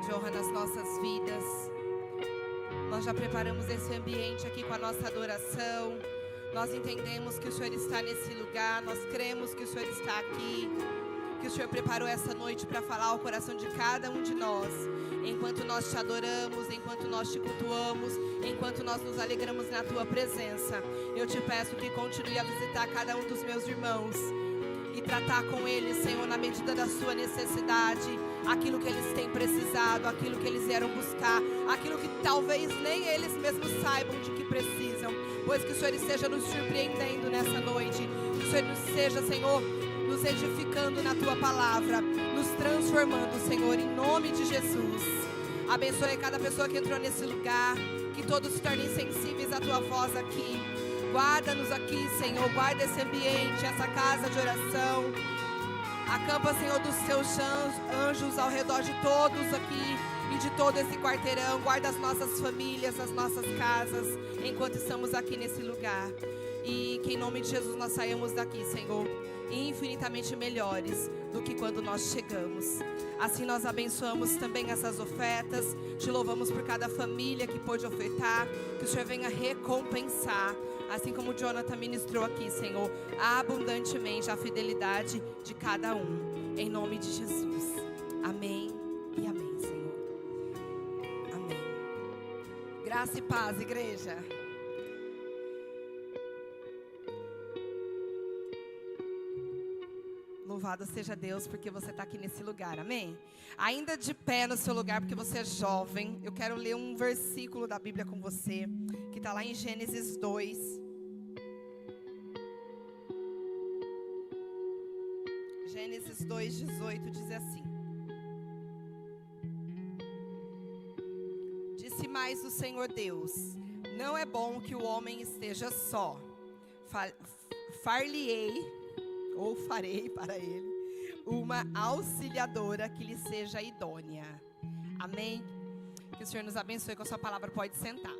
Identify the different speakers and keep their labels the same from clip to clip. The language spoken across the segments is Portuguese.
Speaker 1: de honra nas nossas vidas. Nós já preparamos esse ambiente aqui com a nossa adoração. Nós entendemos que o Senhor está nesse lugar. Nós cremos que o Senhor está aqui. Que o Senhor preparou essa noite para falar ao coração de cada um de nós. Enquanto nós te adoramos, enquanto nós te cultuamos, enquanto nós nos alegramos na tua presença. Eu te peço que continue a visitar cada um dos meus irmãos e tratar com eles, Senhor, na medida da sua necessidade, aquilo que eles têm precisado, aquilo que eles vieram buscar, aquilo que talvez nem eles mesmos saibam de que precisam, pois que o Senhor esteja nos surpreendendo nessa noite, que o Senhor seja, Senhor, nos edificando na tua palavra, nos transformando, Senhor, em nome de Jesus. Abençoe cada pessoa que entrou nesse lugar, que todos se tornem sensíveis à tua voz aqui. Guarda-nos aqui, Senhor, guarda esse ambiente, essa casa de oração. Acampa, Senhor, dos teus anjos ao redor de todos aqui e de todo esse quarteirão. Guarda as nossas famílias, as nossas casas, enquanto estamos aqui nesse lugar. E que em nome de Jesus nós saímos daqui, Senhor, infinitamente melhores do que quando nós chegamos. Assim nós abençoamos também essas ofertas. Te louvamos por cada família que pôde ofertar. Que o Senhor venha recompensar, assim como o Jonathan ministrou aqui, Senhor, abundantemente a fidelidade de cada um. Em nome de Jesus. Amém e amém, Senhor. Amém. Graça e paz, igreja. Louvado seja Deus, porque você está aqui nesse lugar, amém? Ainda de pé no seu lugar, porque você é jovem, eu quero ler um versículo da Bíblia com você, que está lá em Gênesis 2. Gênesis 2:18 diz assim: Disse mais o Senhor Deus: Não é bom que o homem esteja só. Farei para ele uma auxiliadora que lhe seja idônea. Amém? Que o Senhor nos abençoe com a sua palavra. Pode sentar.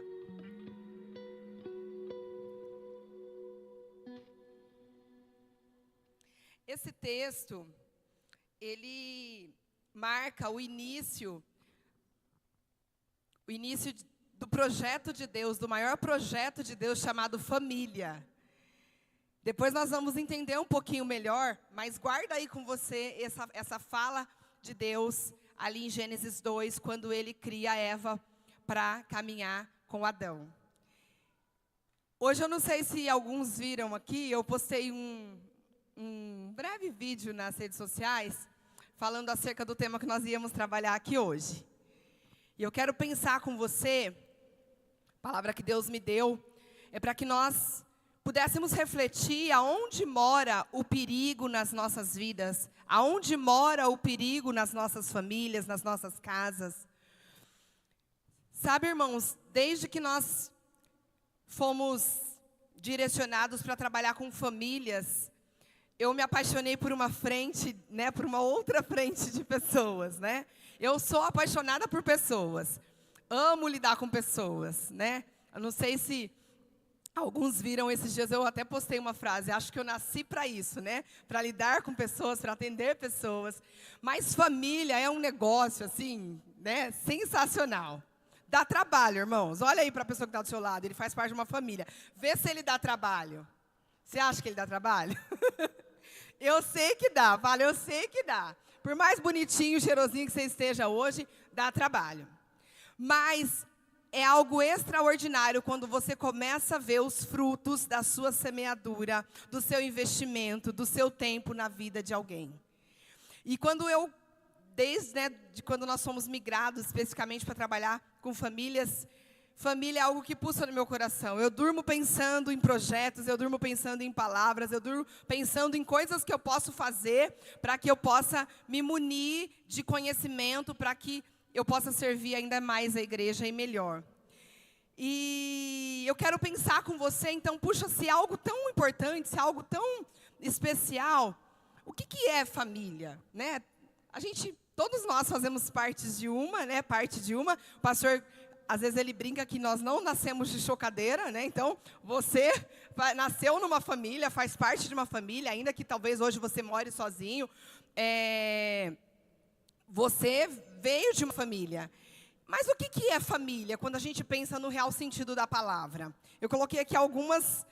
Speaker 1: Esse texto, ele marca o início do projeto de Deus, do maior projeto de Deus chamado família. Depois nós vamos entender um pouquinho melhor, mas guarda aí com você essa fala de Deus ali em Gênesis 2, quando ele cria Eva para caminhar com Adão. Hoje eu não sei se alguns viram aqui, eu postei um breve vídeo nas redes sociais, falando acerca do tema que nós íamos trabalhar aqui hoje. E eu quero pensar com você, a palavra que Deus me deu, é para que nós pudéssemos refletir aonde mora o perigo nas nossas vidas, aonde mora o perigo nas nossas famílias, nas nossas casas. Sabe, irmãos, desde que nós fomos direcionados para trabalhar com famílias, eu me apaixonei por uma frente, né, por uma outra frente de pessoas, né? Eu sou apaixonada por pessoas, amo lidar com pessoas, né? Eu não sei se alguns viram esses dias, eu até postei uma frase, acho que eu nasci para isso, né? Para lidar com pessoas, para atender pessoas. Mas família é um negócio, assim, né? Sensacional. Dá trabalho, irmãos. Olha aí para a pessoa que está do seu lado, ele faz parte de uma família. Vê se ele dá trabalho. Você acha que ele dá trabalho? Eu sei que dá, vale, eu sei que dá. Por mais bonitinho, cheirosinho que você esteja hoje, dá trabalho. Mas é algo extraordinário quando você começa a ver os frutos da sua semeadura, do seu investimento, do seu tempo na vida de alguém. E desde quando nós fomos migrados especificamente para trabalhar com famílias, família é algo que pulsa no meu coração. Eu durmo pensando em projetos, eu durmo pensando em palavras, eu durmo pensando em coisas que eu posso fazer para que eu possa me munir de conhecimento, para que eu possa servir ainda mais a igreja e melhor. E eu quero pensar com você, então, puxa, se é algo tão importante, se é algo tão especial, o que é família, né? Todos nós fazemos parte de uma, né? O pastor, às vezes ele brinca que nós não nascemos de chocadeira, né? Então, você nasceu numa família, faz parte de uma família, ainda que talvez hoje você more sozinho. Você veio de uma família. Mas o que é família, quando a gente pensa no real sentido da palavra? Eu coloquei aqui algumas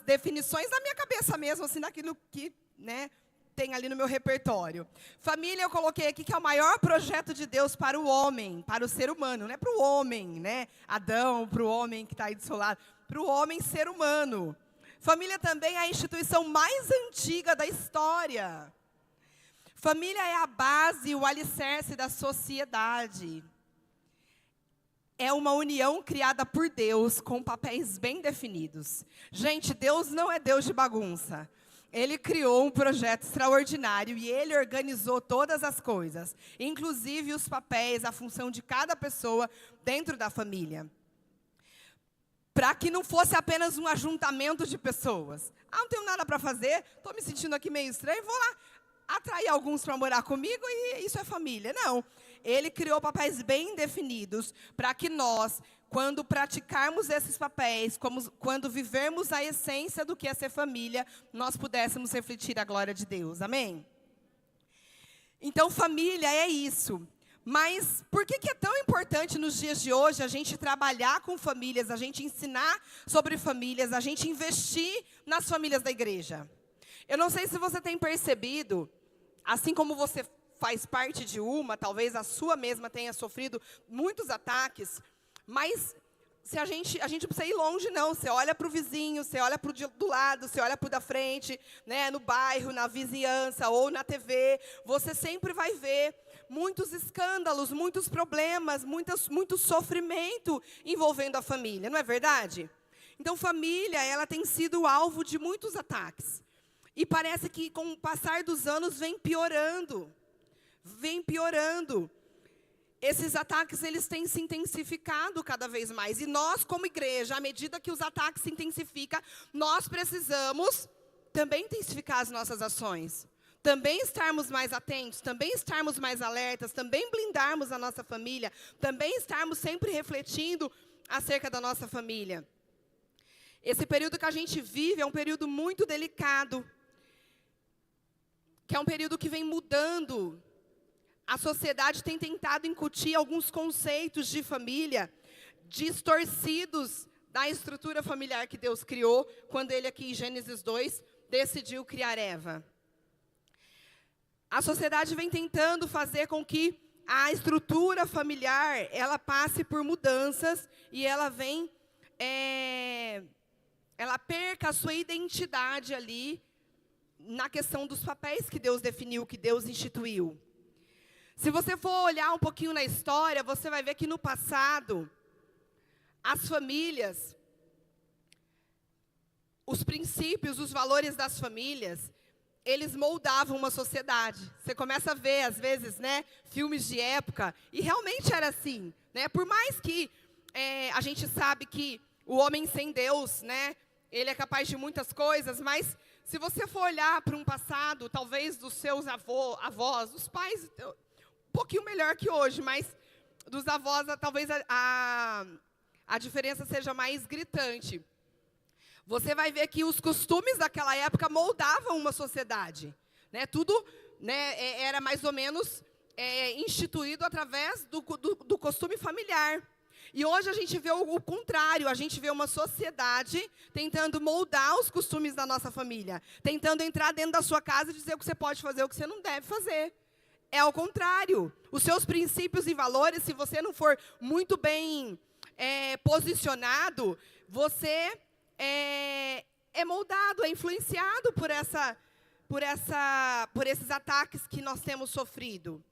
Speaker 1: definições da minha cabeça mesmo, assim, daquilo que, né, tem ali no meu repertório. Família, eu coloquei aqui que é o maior projeto de Deus para o homem, para o ser humano. Não é para o homem, né, Adão, para o homem que está aí do seu lado. Para o homem ser humano. Família também é a instituição mais antiga da história. Família é a base, o alicerce da sociedade. É uma união criada por Deus, com papéis bem definidos. Gente, Deus não é Deus de bagunça. Ele criou um projeto extraordinário e Ele organizou todas as coisas, inclusive os papéis, a função de cada pessoa dentro da família. Para que não fosse apenas um ajuntamento de pessoas. Não tenho nada para fazer, estou me sentindo aqui meio estranho, vou lá atrair alguns para morar comigo e isso é família. Não, Ele criou papéis bem definidos para que nós, quando praticarmos esses papéis, quando vivermos a essência do que é ser família, nós pudéssemos refletir a glória de Deus. Amém? Então, família é isso. Mas por que é tão importante nos dias de hoje a gente trabalhar com famílias, a gente ensinar sobre famílias, a gente investir nas famílias da igreja? Eu não sei se você tem percebido, assim como você faz parte de uma, talvez a sua mesma tenha sofrido muitos ataques, mas se a gente não precisa ir longe, não. Você olha para o vizinho, você olha para o do lado, você olha para o da frente, né, no bairro, na vizinhança ou na TV, você sempre vai ver muitos escândalos, muitos problemas, muito sofrimento envolvendo a família, não é verdade? Então, família, ela tem sido alvo de muitos ataques. E parece que, com o passar dos anos, vem piorando. Vem piorando. Esses ataques, eles têm se intensificado cada vez mais. E nós, como igreja, à medida que os ataques se intensificam, nós precisamos também intensificar as nossas ações. Também estarmos mais atentos, também estarmos mais alertas, também blindarmos a nossa família, também estarmos sempre refletindo acerca da nossa família. Esse período que a gente vive é um período muito delicado, que é um período que vem mudando. A sociedade tem tentado incutir alguns conceitos de família distorcidos da estrutura familiar que Deus criou, quando Ele aqui em Gênesis 2 decidiu criar Eva. A sociedade vem tentando fazer com que a estrutura familiar, ela passe por mudanças e ela ela perca a sua identidade ali, na questão dos papéis que Deus definiu, que Deus instituiu. Se você for olhar um pouquinho na história, você vai ver que no passado, as famílias, os princípios, os valores das famílias, eles moldavam uma sociedade. Você começa a ver, às vezes, né, filmes de época, e realmente era assim, né? Por mais que a gente sabe que o homem sem Deus, né, ele é capaz de muitas coisas, mas se você for olhar para um passado, talvez dos seus avós, dos pais, um pouquinho melhor que hoje, mas dos avós, talvez a diferença seja mais gritante. Você vai ver que os costumes daquela época moldavam uma sociedade. Né? Tudo, né, era mais ou menos instituído através do costume familiar. E hoje a gente vê o contrário, a gente vê uma sociedade tentando moldar os costumes da nossa família, tentando entrar dentro da sua casa e dizer o que você pode fazer e o que você não deve fazer. É ao contrário. Os seus princípios e valores, se você não for muito bem posicionado, você é moldado, é influenciado por esses ataques que nós temos sofrido.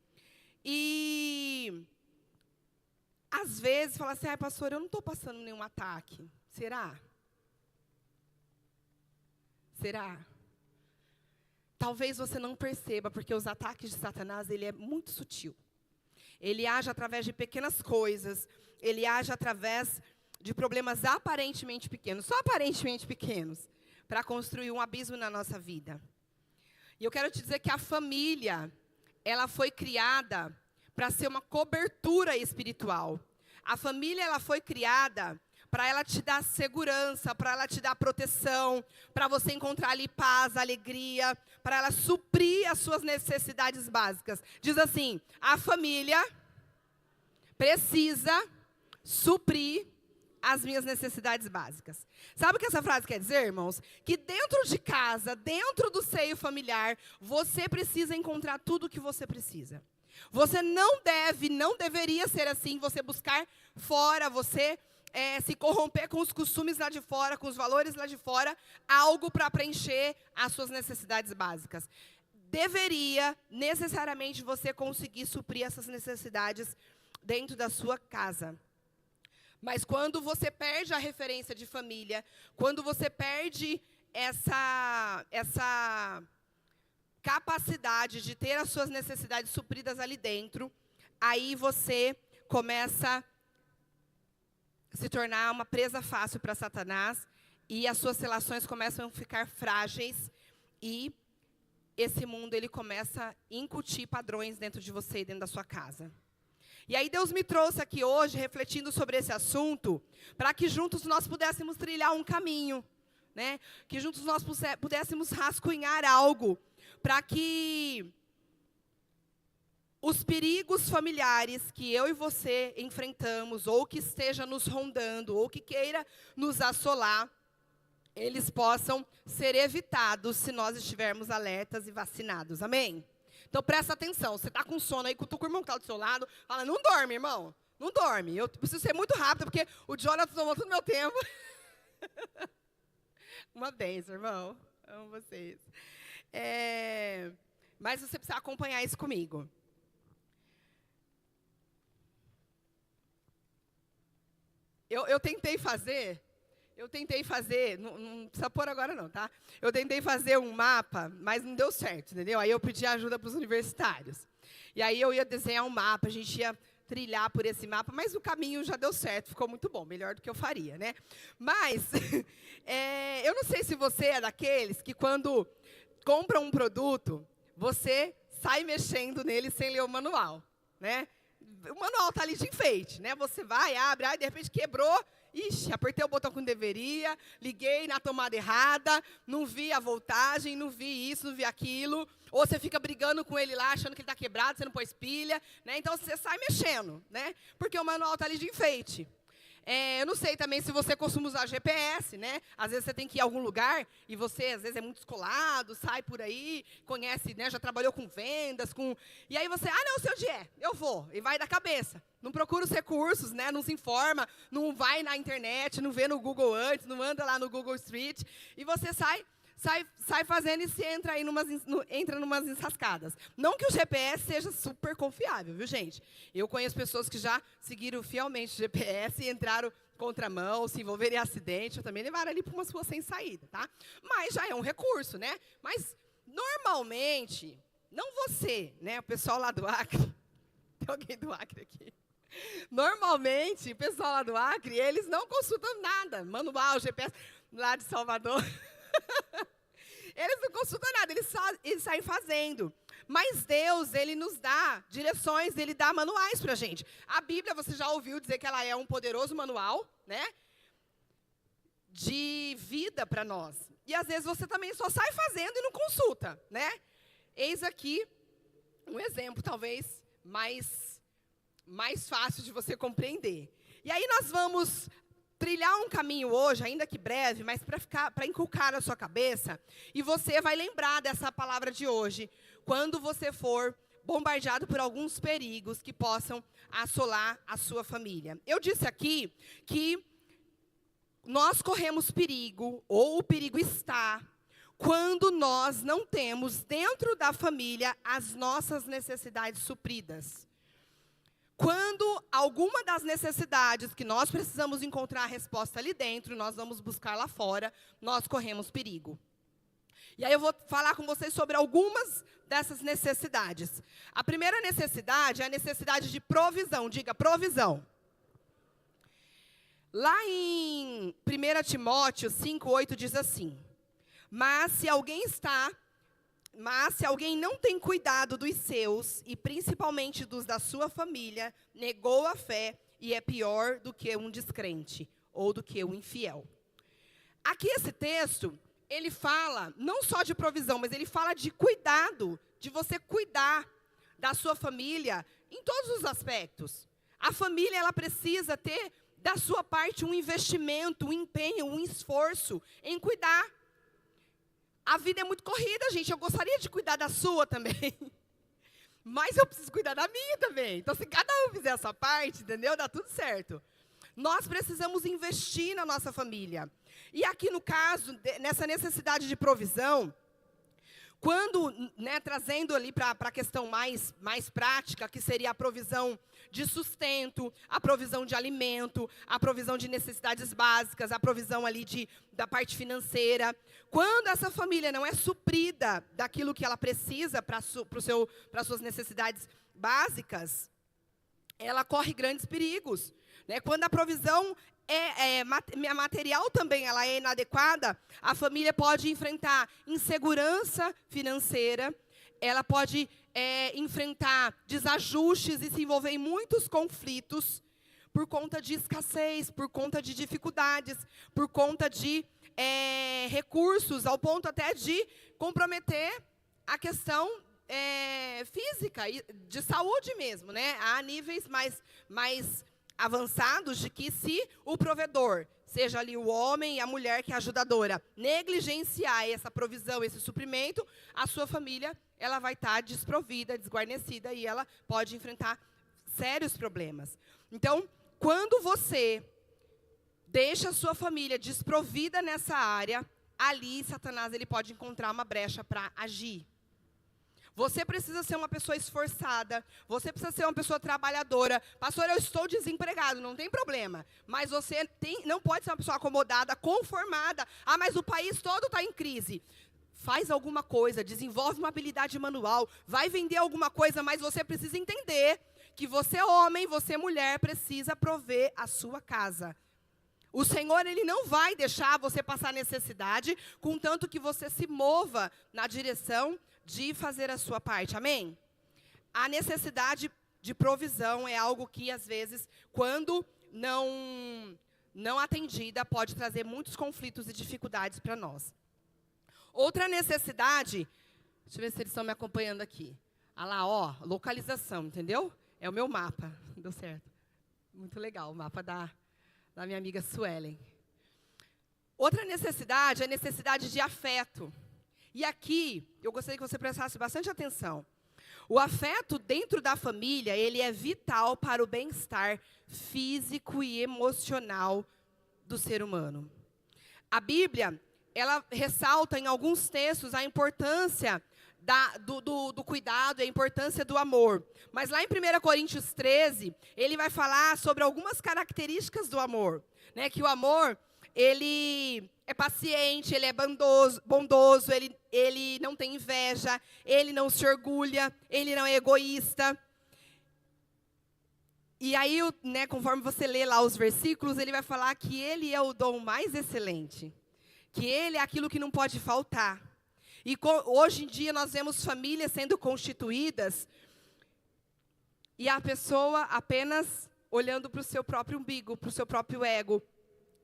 Speaker 1: E às vezes, fala assim, pastor, eu não estou passando nenhum ataque. Será? Será? Talvez você não perceba, porque os ataques de Satanás, ele é muito sutil. Ele age através de pequenas coisas, ele age através de problemas aparentemente pequenos, só aparentemente pequenos, para construir um abismo na nossa vida. E eu quero te dizer que a família, ela foi criada para ser uma cobertura espiritual. A família, ela foi criada para ela te dar segurança, para ela te dar proteção, para você encontrar ali paz, alegria, para ela suprir as suas necessidades básicas. Diz assim: a família precisa suprir as minhas necessidades básicas. Sabe o que essa frase quer dizer, irmãos? Que dentro de casa, dentro do seio familiar, você precisa encontrar tudo o que você precisa. Você não deveria ser assim, você buscar fora, você se corromper com os costumes lá de fora, com os valores lá de fora, algo para preencher as suas necessidades básicas. Deveria, necessariamente, você conseguir suprir essas necessidades dentro da sua casa. Mas quando você perde a referência de família, quando você perde essa capacidade de ter as suas necessidades supridas ali dentro, aí você começa a se tornar uma presa fácil para Satanás, e as suas relações começam a ficar frágeis, e esse mundo ele começa a incutir padrões dentro de você e dentro da sua casa. E aí Deus me trouxe aqui hoje, refletindo sobre esse assunto, para que juntos nós pudéssemos trilhar um caminho, né? Que juntos nós pudéssemos rascunhar algo, para que os perigos familiares que eu e você enfrentamos, ou que esteja nos rondando, ou que queira nos assolar, eles possam ser evitados se nós estivermos alertas e vacinados. Amém? Então, presta atenção. Você está com sono aí, cutuca o irmão que está do seu lado, fala: não dorme, irmão. Não dorme. Eu preciso ser muito rápido, porque o Jonathan tomou todo o meu tempo. Uma bênção, irmão. Amo vocês. Mas você precisa acompanhar isso comigo. Eu tentei fazer, não precisa pôr agora não, tá? Eu tentei fazer um mapa, mas não deu certo, entendeu? Aí eu pedi ajuda para os universitários. E aí eu ia desenhar um mapa, a gente ia trilhar por esse mapa, mas o caminho já deu certo, ficou muito bom, melhor do que eu faria, né? Mas, eu não sei se você é daqueles que quando compra um produto, você sai mexendo nele sem ler o manual, né? O manual está ali de enfeite, né? Você vai, abre, aí de repente quebrou. Ixi, apertei o botão que não deveria, liguei na tomada errada, não vi a voltagem, não vi isso, não vi aquilo. Ou você fica brigando com ele lá, achando que ele está quebrado, você não pôs pilha, né? Então, você sai mexendo, né? Porque o manual está ali de enfeite. Eu não sei também se você costuma usar GPS, né? Às vezes você tem que ir a algum lugar e você, às vezes, é muito descolado, sai por aí, conhece, né? Já trabalhou com vendas, E aí você, não sei onde é, eu vou, e vai da cabeça. Não procura os recursos, né? Não se informa, não vai na internet, não vê no Google antes, não anda lá no Google Street, e você sai fazendo e se entra aí entra numas enrascadas. Não que o GPS seja super confiável, viu, gente? Eu conheço pessoas que já seguiram fielmente o GPS e entraram contramão, se envolveram em acidente, ou também levaram ali para umas ruas sem saída, tá? Mas já é um recurso, né? Mas, normalmente, não você, né? O pessoal lá do Acre, tem alguém do Acre aqui? Normalmente, o pessoal lá do Acre, eles não consultam nada, manual, GPS, lá de Salvador. Eles não consultam nada, eles saem fazendo. Mas Deus, Ele nos dá direções, Ele dá manuais para a gente. A Bíblia, você já ouviu dizer que ela é um poderoso manual, né? De vida para nós. E às vezes você também só sai fazendo e não consulta, né? Eis aqui um exemplo, talvez, mais fácil de você compreender. E aí nós vamos trilhar um caminho hoje, ainda que breve, mas para inculcar na sua cabeça, e você vai lembrar dessa palavra de hoje, quando você for bombardeado por alguns perigos que possam assolar a sua família. Eu disse aqui que nós corremos perigo, ou o perigo está, quando nós não temos dentro da família as nossas necessidades supridas. Quando alguma das necessidades que nós precisamos encontrar a resposta ali dentro, nós vamos buscar lá fora, nós corremos perigo. E aí eu vou falar com vocês sobre algumas dessas necessidades. A primeira necessidade é a necessidade de provisão. Diga, provisão. Lá em 1 Timóteo 5:8 diz assim: Mas se alguém não tem cuidado dos seus, e principalmente dos da sua família, negou a fé e é pior do que um descrente. ou do que o infiel. Aqui esse texto, ele fala não só de provisão, mas ele fala de cuidado, de você cuidar da sua família em todos os aspectos. A família, ela precisa ter da sua parte um investimento, um empenho, um esforço em cuidar. A vida é muito corrida, gente. Eu gostaria de cuidar da sua também. Mas eu preciso cuidar da minha também. Então, se cada um fizer a sua parte, entendeu? Dá tudo certo. Nós precisamos investir na nossa família. E aqui, no caso, nessa necessidade de provisão, quando, trazendo ali para a questão mais prática, que seria a provisão de sustento, a provisão de alimento, a provisão de necessidades básicas, a provisão ali da parte financeira. Quando essa família não é suprida daquilo que ela precisa para as suas necessidades básicas, ela corre grandes perigos. Quando a provisão material também ela é inadequada, a família pode enfrentar insegurança financeira, ela pode enfrentar desajustes e se envolver em muitos conflitos por conta de escassez, por conta de dificuldades, por conta de recursos, ao ponto até de comprometer a questão física, de saúde mesmo. Há níveis mais avançados de que, se o provedor, seja ali o homem e a mulher que é ajudadora, negligenciar essa provisão, esse suprimento, a sua família ela vai estar desprovida, desguarnecida, e ela pode enfrentar sérios problemas. Então, quando você deixa a sua família desprovida nessa área, ali Satanás ele pode encontrar uma brecha para agir. Você precisa ser uma pessoa esforçada, você precisa ser uma pessoa trabalhadora. Pastor, eu estou desempregado, não tem problema. Mas você não pode ser uma pessoa acomodada, conformada. Ah, mas o país todo está em crise. Faz alguma coisa, desenvolve uma habilidade manual, vai vender alguma coisa, mas você precisa entender que você homem, você mulher, precisa prover a sua casa. O Senhor, Ele não vai deixar você passar necessidade, contanto que você se mova na direção de fazer a sua parte, amém? A necessidade de provisão é algo que, às vezes, quando não atendida, pode trazer muitos conflitos e dificuldades para nós. Outra necessidade, deixa eu ver se eles estão me acompanhando aqui. Ah lá, localização, entendeu? É o meu mapa, deu certo. Muito legal, o mapa da minha amiga Suelen. Outra necessidade é a necessidade de afeto. E aqui, eu gostaria que você prestasse bastante atenção. O afeto dentro da família, ele é vital para o bem-estar físico e emocional do ser humano. A Bíblia, ela ressalta em alguns textos a importância do cuidado, a importância do amor. Mas lá em 1 Coríntios 13, ele vai falar sobre algumas características do amor. Que o amor, ele é paciente, ele é bondoso, ele não tem inveja, ele não se orgulha, ele não é egoísta. E aí, conforme você lê lá os versículos, ele vai falar que ele é o dom mais excelente, que ele é aquilo que não pode faltar. E hoje em dia nós vemos famílias sendo constituídas e a pessoa apenas olhando para o seu próprio umbigo, para o seu próprio ego.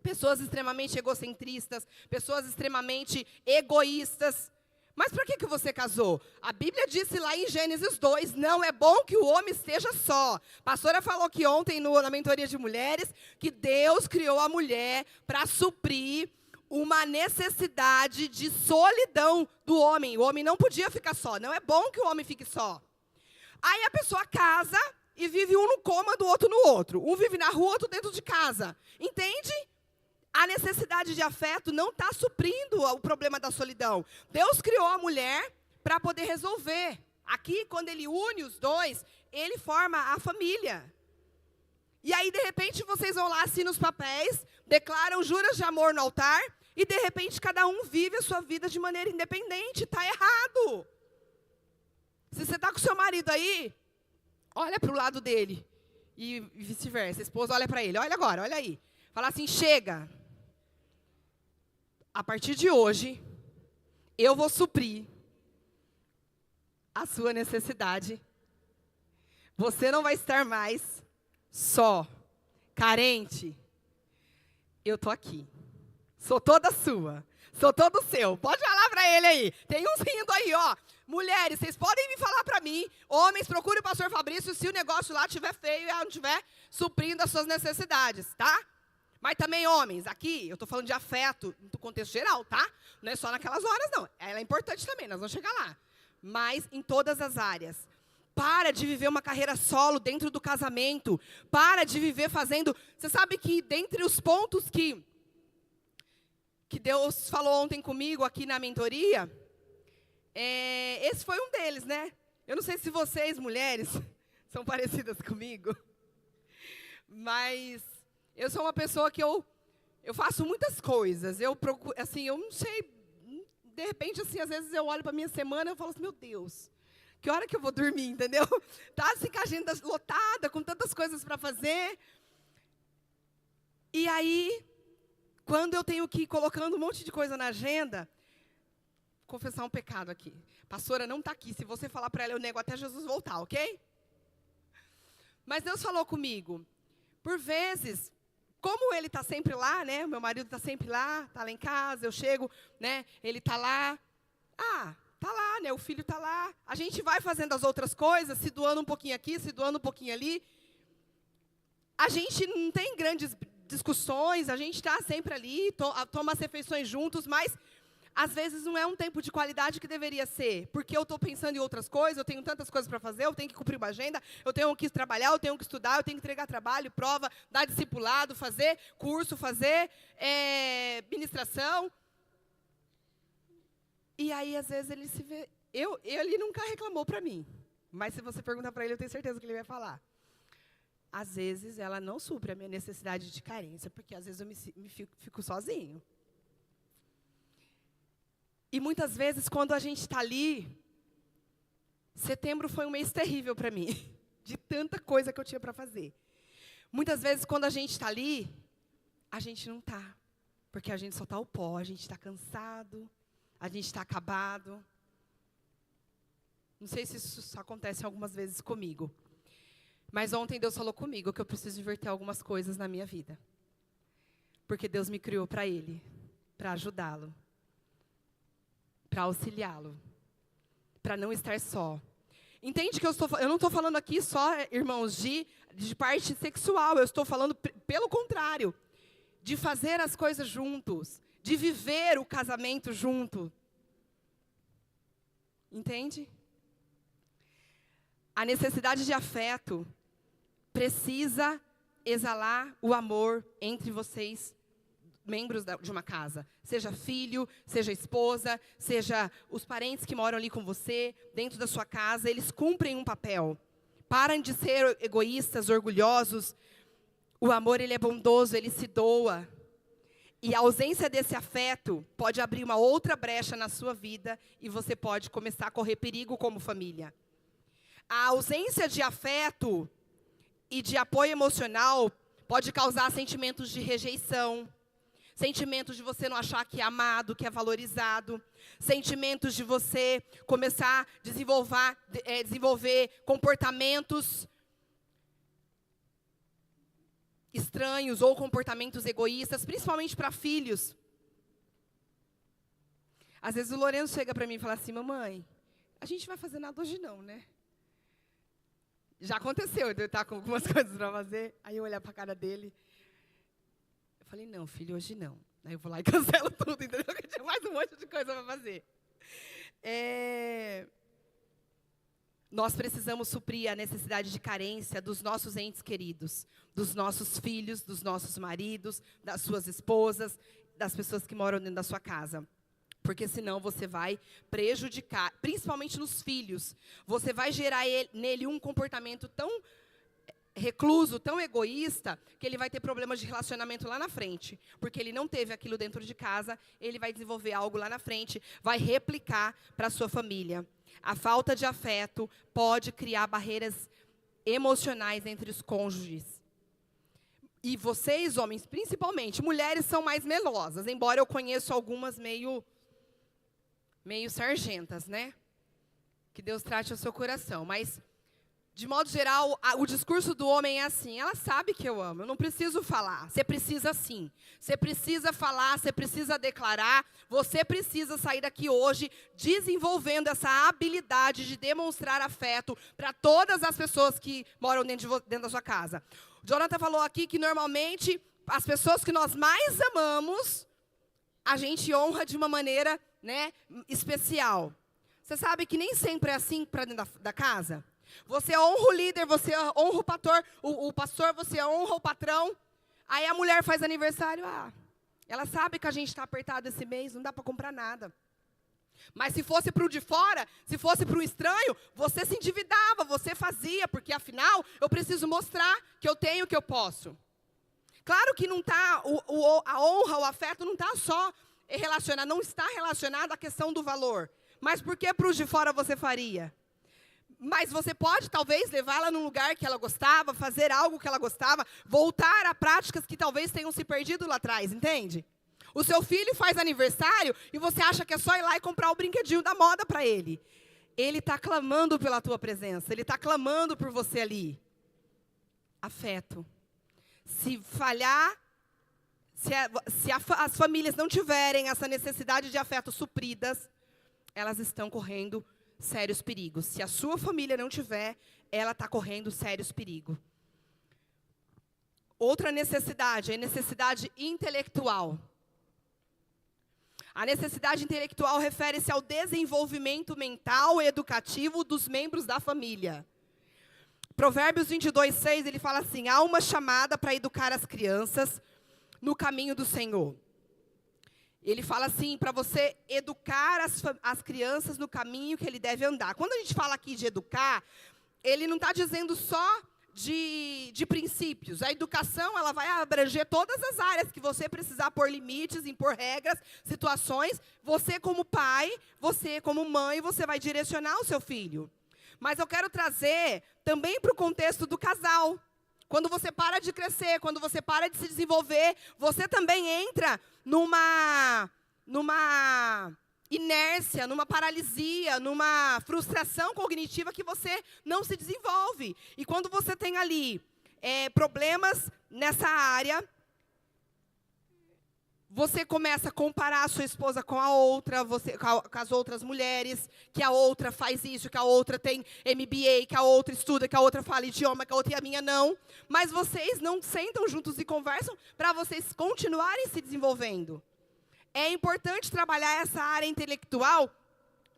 Speaker 1: Pessoas extremamente egocentristas, pessoas extremamente egoístas. Mas para que você casou? A Bíblia disse lá em Gênesis 2, não é bom que o homem esteja só. A pastora falou que ontem na mentoria de mulheres, que Deus criou a mulher para suprir uma necessidade de solidão do homem. O homem não podia ficar só, não é bom que o homem fique só. Aí a pessoa casa e vive um no cômodo, o outro no outro. Um vive na rua, outro dentro de casa. Entende? A necessidade de afeto não está suprindo o problema da solidão. Deus criou a mulher para poder resolver. Aqui, quando Ele une os dois, Ele forma a família. E aí, de repente, vocês vão lá, assinam os papéis, declaram juras de amor no altar, e de repente cada um vive a sua vida de maneira independente. Está errado. Se você está com seu marido aí, olha para o lado dele. E vice-versa. A esposa olha para ele. Olha agora, olha aí. Fala assim, chega. A partir de hoje, eu vou suprir a sua necessidade. Você não vai estar mais só, carente. eu tô aqui. Sou toda sua. Sou todo seu. Pode falar para ele aí. Tem uns rindo aí, ó. Mulheres, vocês podem vir falar para mim. Homens, procure o pastor Fabrício se o negócio lá estiver feio e ela não estiver suprindo as suas necessidades, tá? Mas também, homens, aqui, eu estou falando de afeto no contexto geral, tá? Não é só naquelas horas, não. Ela é importante também, nós vamos chegar lá. Mas em todas as áreas. Para de viver uma carreira solo dentro do casamento. Para de viver fazendo... Você sabe que dentre os pontos que Deus falou ontem comigo aqui na mentoria, esse foi um deles, né? Eu não sei se vocês, mulheres, são parecidas comigo, mas eu sou uma pessoa que eu faço muitas coisas. Eu procuro, assim, eu não sei, de repente, assim, às vezes eu olho para a minha semana e falo assim, meu Deus, que hora que eu vou dormir, entendeu? Tá assim com a agenda lotada, com tantas coisas para fazer. E aí, quando eu tenho que ir colocando um monte de coisa na agenda, vou confessar um pecado aqui. Pastora não está aqui. Se você falar para ela, eu nego até Jesus voltar, ok? Mas Deus falou comigo. Por vezes, como ele está sempre lá, né? Meu marido está sempre lá, está lá em casa, eu chego, né? Ele está lá. Está lá, né? O filho está lá. A gente vai fazendo as outras coisas, se doando um pouquinho aqui, se doando um pouquinho ali. A gente não tem grandes discussões, a gente está sempre ali, toma as refeições juntos, mas às vezes não é um tempo de qualidade que deveria ser, porque eu estou pensando em outras coisas, eu tenho tantas coisas para fazer, eu tenho que cumprir uma agenda, eu tenho que trabalhar, eu tenho que estudar, eu tenho que entregar trabalho, prova, dar discipulado, fazer curso, fazer ministração. E aí, às vezes, ele se vê... Ele nunca reclamou para mim, mas se você perguntar para ele, eu tenho certeza que ele vai falar. Às vezes, ela não supre a minha necessidade de carência, porque às vezes eu fico sozinho. E muitas vezes, quando a gente está ali, setembro foi um mês terrível para mim, de tanta coisa que eu tinha para fazer. Muitas vezes, quando a gente está ali, a gente não está, porque a gente só está o pó, a gente está cansado, a gente está acabado. Não sei se isso acontece algumas vezes comigo. Mas ontem Deus falou comigo que eu preciso inverter algumas coisas na minha vida. Porque Deus me criou para Ele, para ajudá-lo, para auxiliá-lo, para não estar só. Entende que eu não estou falando aqui só, irmãos, de parte sexual. Eu estou falando, pelo contrário, de fazer as coisas juntos, de viver o casamento junto. Entende? A necessidade de afeto precisa exalar o amor entre vocês, membros de uma casa. Seja filho, seja esposa, seja os parentes que moram ali com você, dentro da sua casa, eles cumprem um papel. Parem de ser egoístas, orgulhosos. O amor, ele é bondoso, ele se doa. E a ausência desse afeto pode abrir uma outra brecha na sua vida e você pode começar a correr perigo como família. A ausência de afeto e de apoio emocional pode causar sentimentos de rejeição, sentimentos de você não achar que é amado, que é valorizado, sentimentos de você começar a desenvolver comportamentos estranhos ou comportamentos egoístas, principalmente para filhos. Às vezes o Lourenço chega para mim e fala assim, mamãe, a gente vai fazer nada hoje não, né? Já aconteceu, de eu estar com algumas coisas para fazer, aí eu olhar para a cara dele, eu falei, não, filho, hoje não. Aí eu vou lá e cancelo tudo, entendeu? Porque tinha mais um monte de coisa para fazer. Nós precisamos suprir a necessidade de carência dos nossos entes queridos, dos nossos filhos, dos nossos maridos, das suas esposas, das pessoas que moram dentro da sua casa. Porque senão você vai prejudicar, principalmente nos filhos. Você vai gerar nele um comportamento tão recluso, tão egoísta, que ele vai ter problemas de relacionamento lá na frente. Porque ele não teve aquilo dentro de casa, ele vai desenvolver algo lá na frente, vai replicar para a sua família. A falta de afeto pode criar barreiras emocionais entre os cônjuges. E vocês, homens, principalmente, mulheres são mais melosas, embora eu conheça algumas meio sargentas, né? Que Deus trate o seu coração. Mas, de modo geral, o discurso do homem é assim: ela sabe que eu amo, eu não preciso falar. Você precisa sim. Você precisa falar, você precisa declarar. Você precisa sair daqui hoje desenvolvendo essa habilidade de demonstrar afeto para todas as pessoas que moram dentro da sua casa. O Jonathan falou aqui que normalmente as pessoas que nós mais amamos, a gente honra de uma maneira, né, especial. Você sabe que nem sempre é assim para dentro da casa? Você honra o líder, você honra o pastor, você honra o patrão. Aí a mulher faz aniversário, ela sabe que a gente está apertado esse mês, não dá para comprar nada. Mas se fosse para o de fora, se fosse para o estranho, você se endividava, você fazia, porque afinal eu preciso mostrar que eu tenho, que eu posso. Claro que não tá, a honra, o afeto não está só relacionado, não está relacionado à questão do valor. Mas por que para os de fora você faria? Mas você pode, talvez, levá-la num lugar que ela gostava, fazer algo que ela gostava, voltar a práticas que talvez tenham se perdido lá atrás, entende? O seu filho faz aniversário e você acha que é só ir lá e comprar o brinquedinho da moda para ele. Ele está clamando pela tua presença, ele está clamando por você ali. Afeto. Se falhar, as famílias não tiverem essa necessidade de afeto supridas, elas estão correndo sérios perigos. Se a sua família não tiver, ela está correndo sérios perigos. Outra necessidade é a necessidade intelectual. A necessidade intelectual refere-se ao desenvolvimento mental e educativo dos membros da família. Provérbios 22:6, ele fala assim: há uma chamada para educar as crianças no caminho do Senhor. Ele fala assim, para você educar as crianças no caminho que ele deve andar. Quando a gente fala aqui de educar, ele não está dizendo só de princípios. A educação, ela vai abranger todas as áreas que você precisar pôr limites, impor regras, situações. Você como pai, você como mãe, você vai direcionar o seu filho. Mas eu quero trazer também para o contexto do casal. Quando você para de crescer, quando você para de se desenvolver, você também entra numa inércia, numa paralisia, numa frustração cognitiva que você não se desenvolve. E quando você tem ali problemas nessa área, você começa a comparar a sua esposa com a outra, com as outras mulheres, que a outra faz isso, que a outra tem MBA, que a outra estuda, que a outra fala idioma, que a outra e a minha não. Mas vocês não sentam juntos e conversam para vocês continuarem se desenvolvendo. É importante trabalhar essa área intelectual,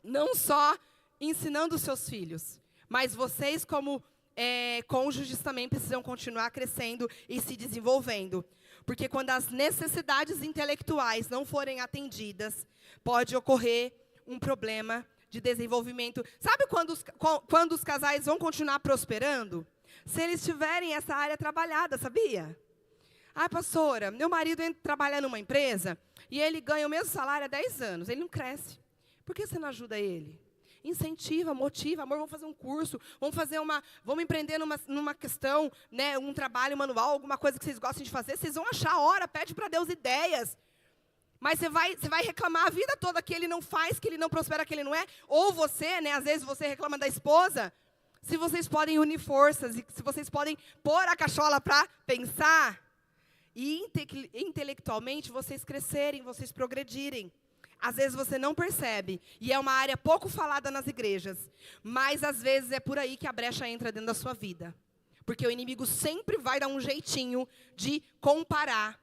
Speaker 1: não só ensinando os seus filhos, mas vocês como cônjuges também precisam continuar crescendo e se desenvolvendo. Porque quando as necessidades intelectuais não forem atendidas, pode ocorrer um problema de desenvolvimento. Sabe quando os casais vão continuar prosperando? Se eles tiverem essa área trabalhada, sabia? Pastora, meu marido trabalha numa empresa e ele ganha o mesmo salário há 10 anos. Ele não cresce. Por que você não ajuda ele? Incentiva, motiva, amor, vamos fazer um curso, vamos empreender numa questão, né, um trabalho manual, alguma coisa que vocês gostem de fazer, vocês vão achar a hora, pede para Deus ideias. Mas você vai reclamar a vida toda que ele não faz, que ele não prospera, que ele não é. Ou você, né, às vezes você reclama da esposa, se vocês podem unir forças, e se vocês podem pôr a cachola para pensar, e intelectualmente vocês crescerem, vocês progredirem. Às vezes você não percebe, e é uma área pouco falada nas igrejas, mas às vezes é por aí que a brecha entra dentro da sua vida. Porque o inimigo sempre vai dar um jeitinho de comparar,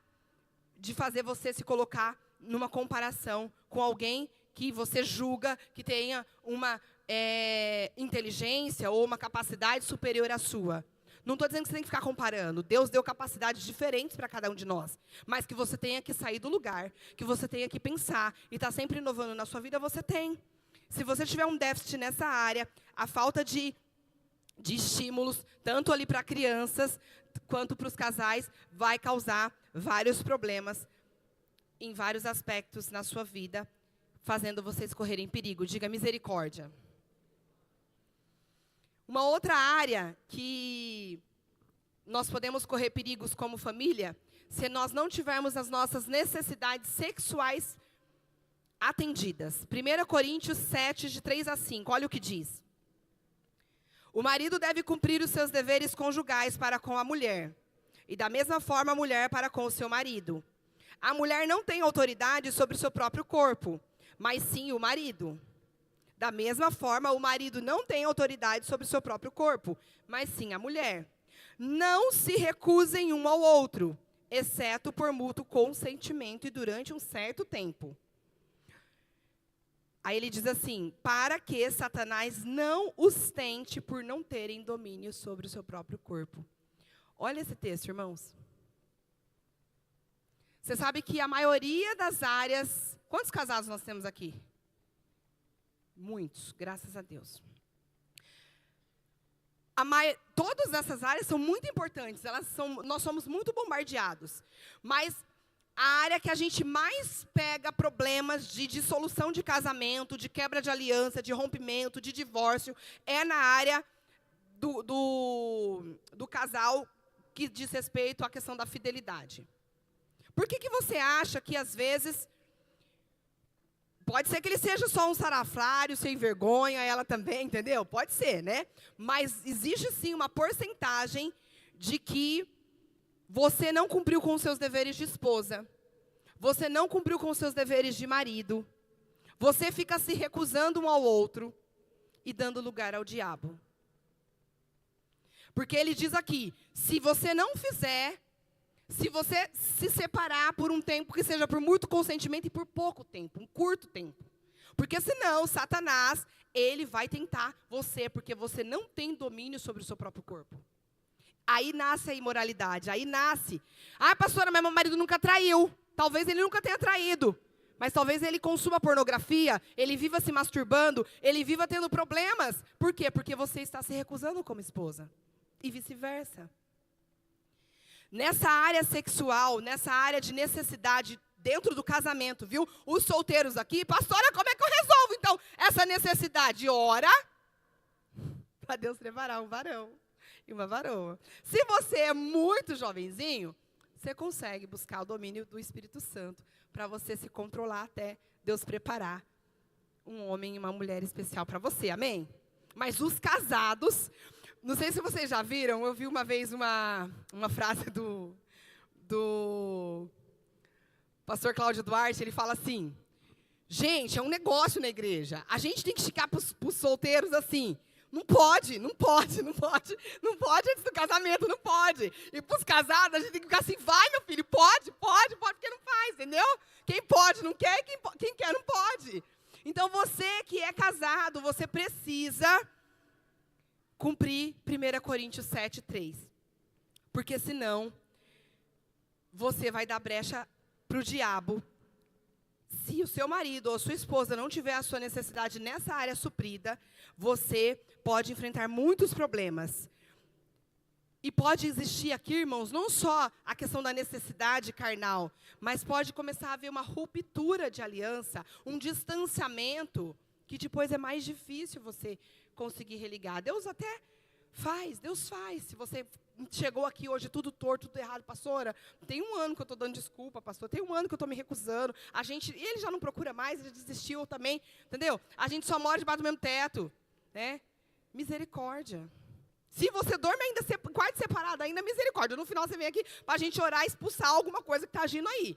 Speaker 1: de fazer você se colocar numa comparação com alguém que você julga que tenha uma inteligência ou uma capacidade superior à sua. Não estou dizendo que você tem que ficar comparando. Deus deu capacidades diferentes para cada um de nós. Mas que você tenha que sair do lugar, que você tenha que pensar e estar sempre inovando na sua vida, você tem. Se você tiver um déficit nessa área, a falta de estímulos, tanto ali para crianças quanto para os casais, vai causar vários problemas em vários aspectos na sua vida, fazendo vocês correrem perigo. Diga misericórdia. Uma outra área que nós podemos correr perigos como família, se nós não tivermos as nossas necessidades sexuais atendidas. 1 Coríntios 7, de 3 a 5, olha o que diz. O marido deve cumprir os seus deveres conjugais para com a mulher. E da mesma forma a mulher para com o seu marido. A mulher não tem autoridade sobre o seu próprio corpo, mas sim o marido. Da mesma forma, o marido não tem autoridade sobre o seu próprio corpo, mas sim a mulher. Não se recusem um ao outro, exceto por mútuo consentimento e durante um certo tempo. Aí ele diz assim, para que Satanás não os tente por não terem domínio sobre o seu próprio corpo. Olha esse texto, irmãos. Você sabe que a maioria das áreas... Quantos casados nós temos aqui? Muitos, graças a Deus. Todas essas áreas são muito importantes. Nós somos muito bombardeados. Mas a área que a gente mais pega problemas de dissolução de casamento, de quebra de aliança, de rompimento, de divórcio, é na área do casal que diz respeito à questão da fidelidade. Por que você acha que, às vezes, pode ser que ele seja só um sarafrário, sem vergonha, ela também, entendeu? Pode ser, né? Mas existe, sim, uma porcentagem de que você não cumpriu com os seus deveres de esposa, você não cumpriu com os seus deveres de marido, você fica se recusando um ao outro e dando lugar ao diabo. Porque ele diz aqui, se você não fizer, se você se separar por um tempo que seja por muito consentimento e por pouco tempo, um curto tempo. Porque senão, Satanás, ele vai tentar você, porque você não tem domínio sobre o seu próprio corpo. Aí nasce a imoralidade, aí nasce. Ah, pastora, mas meu marido nunca traiu. Talvez ele nunca tenha traído. Mas talvez ele consuma pornografia, ele viva se masturbando, ele viva tendo problemas. Por quê? Porque você está se recusando como esposa. E vice-versa. Nessa área sexual, nessa área de necessidade dentro do casamento, viu? Os solteiros aqui, pastora, como é que eu resolvo, então, essa necessidade? Ora, para Deus preparar um varão e uma varoa. Se você é muito jovenzinho, você consegue buscar o domínio do Espírito Santo para você se controlar até Deus preparar um homem e uma mulher especial para você, amém? Mas os casados... Não sei se vocês já viram, eu vi uma vez uma frase do pastor Cláudio Duarte, ele fala assim, gente, é um negócio na igreja, a gente tem que esticar para os solteiros assim, não pode antes do casamento, não pode. E para os casados, a gente tem que ficar assim, vai meu filho, pode, porque não faz, entendeu? Quem pode não quer, quem quer não pode. Então você que é casado, você precisa... cumprir 1 Coríntios 7:3. Porque senão, você vai dar brecha para o diabo. Se o seu marido ou sua esposa não tiver a sua necessidade nessa área suprida, você pode enfrentar muitos problemas. E pode existir aqui, irmãos, não só a questão da necessidade carnal, mas pode começar a haver uma ruptura de aliança, um distanciamento, que depois é mais difícil você conseguir religar. Deus até faz, Deus faz. Se você chegou aqui hoje tudo torto, tudo errado, pastora, tem um ano que eu estou dando desculpa, pastor, tem um ano que eu estou me recusando, ele já não procura mais, ele desistiu também, entendeu? A gente só mora debaixo do mesmo teto, né? Misericórdia. Se você dorme ainda quarto separado, ainda misericórdia. No final você vem aqui para a gente orar e expulsar alguma coisa que está agindo aí.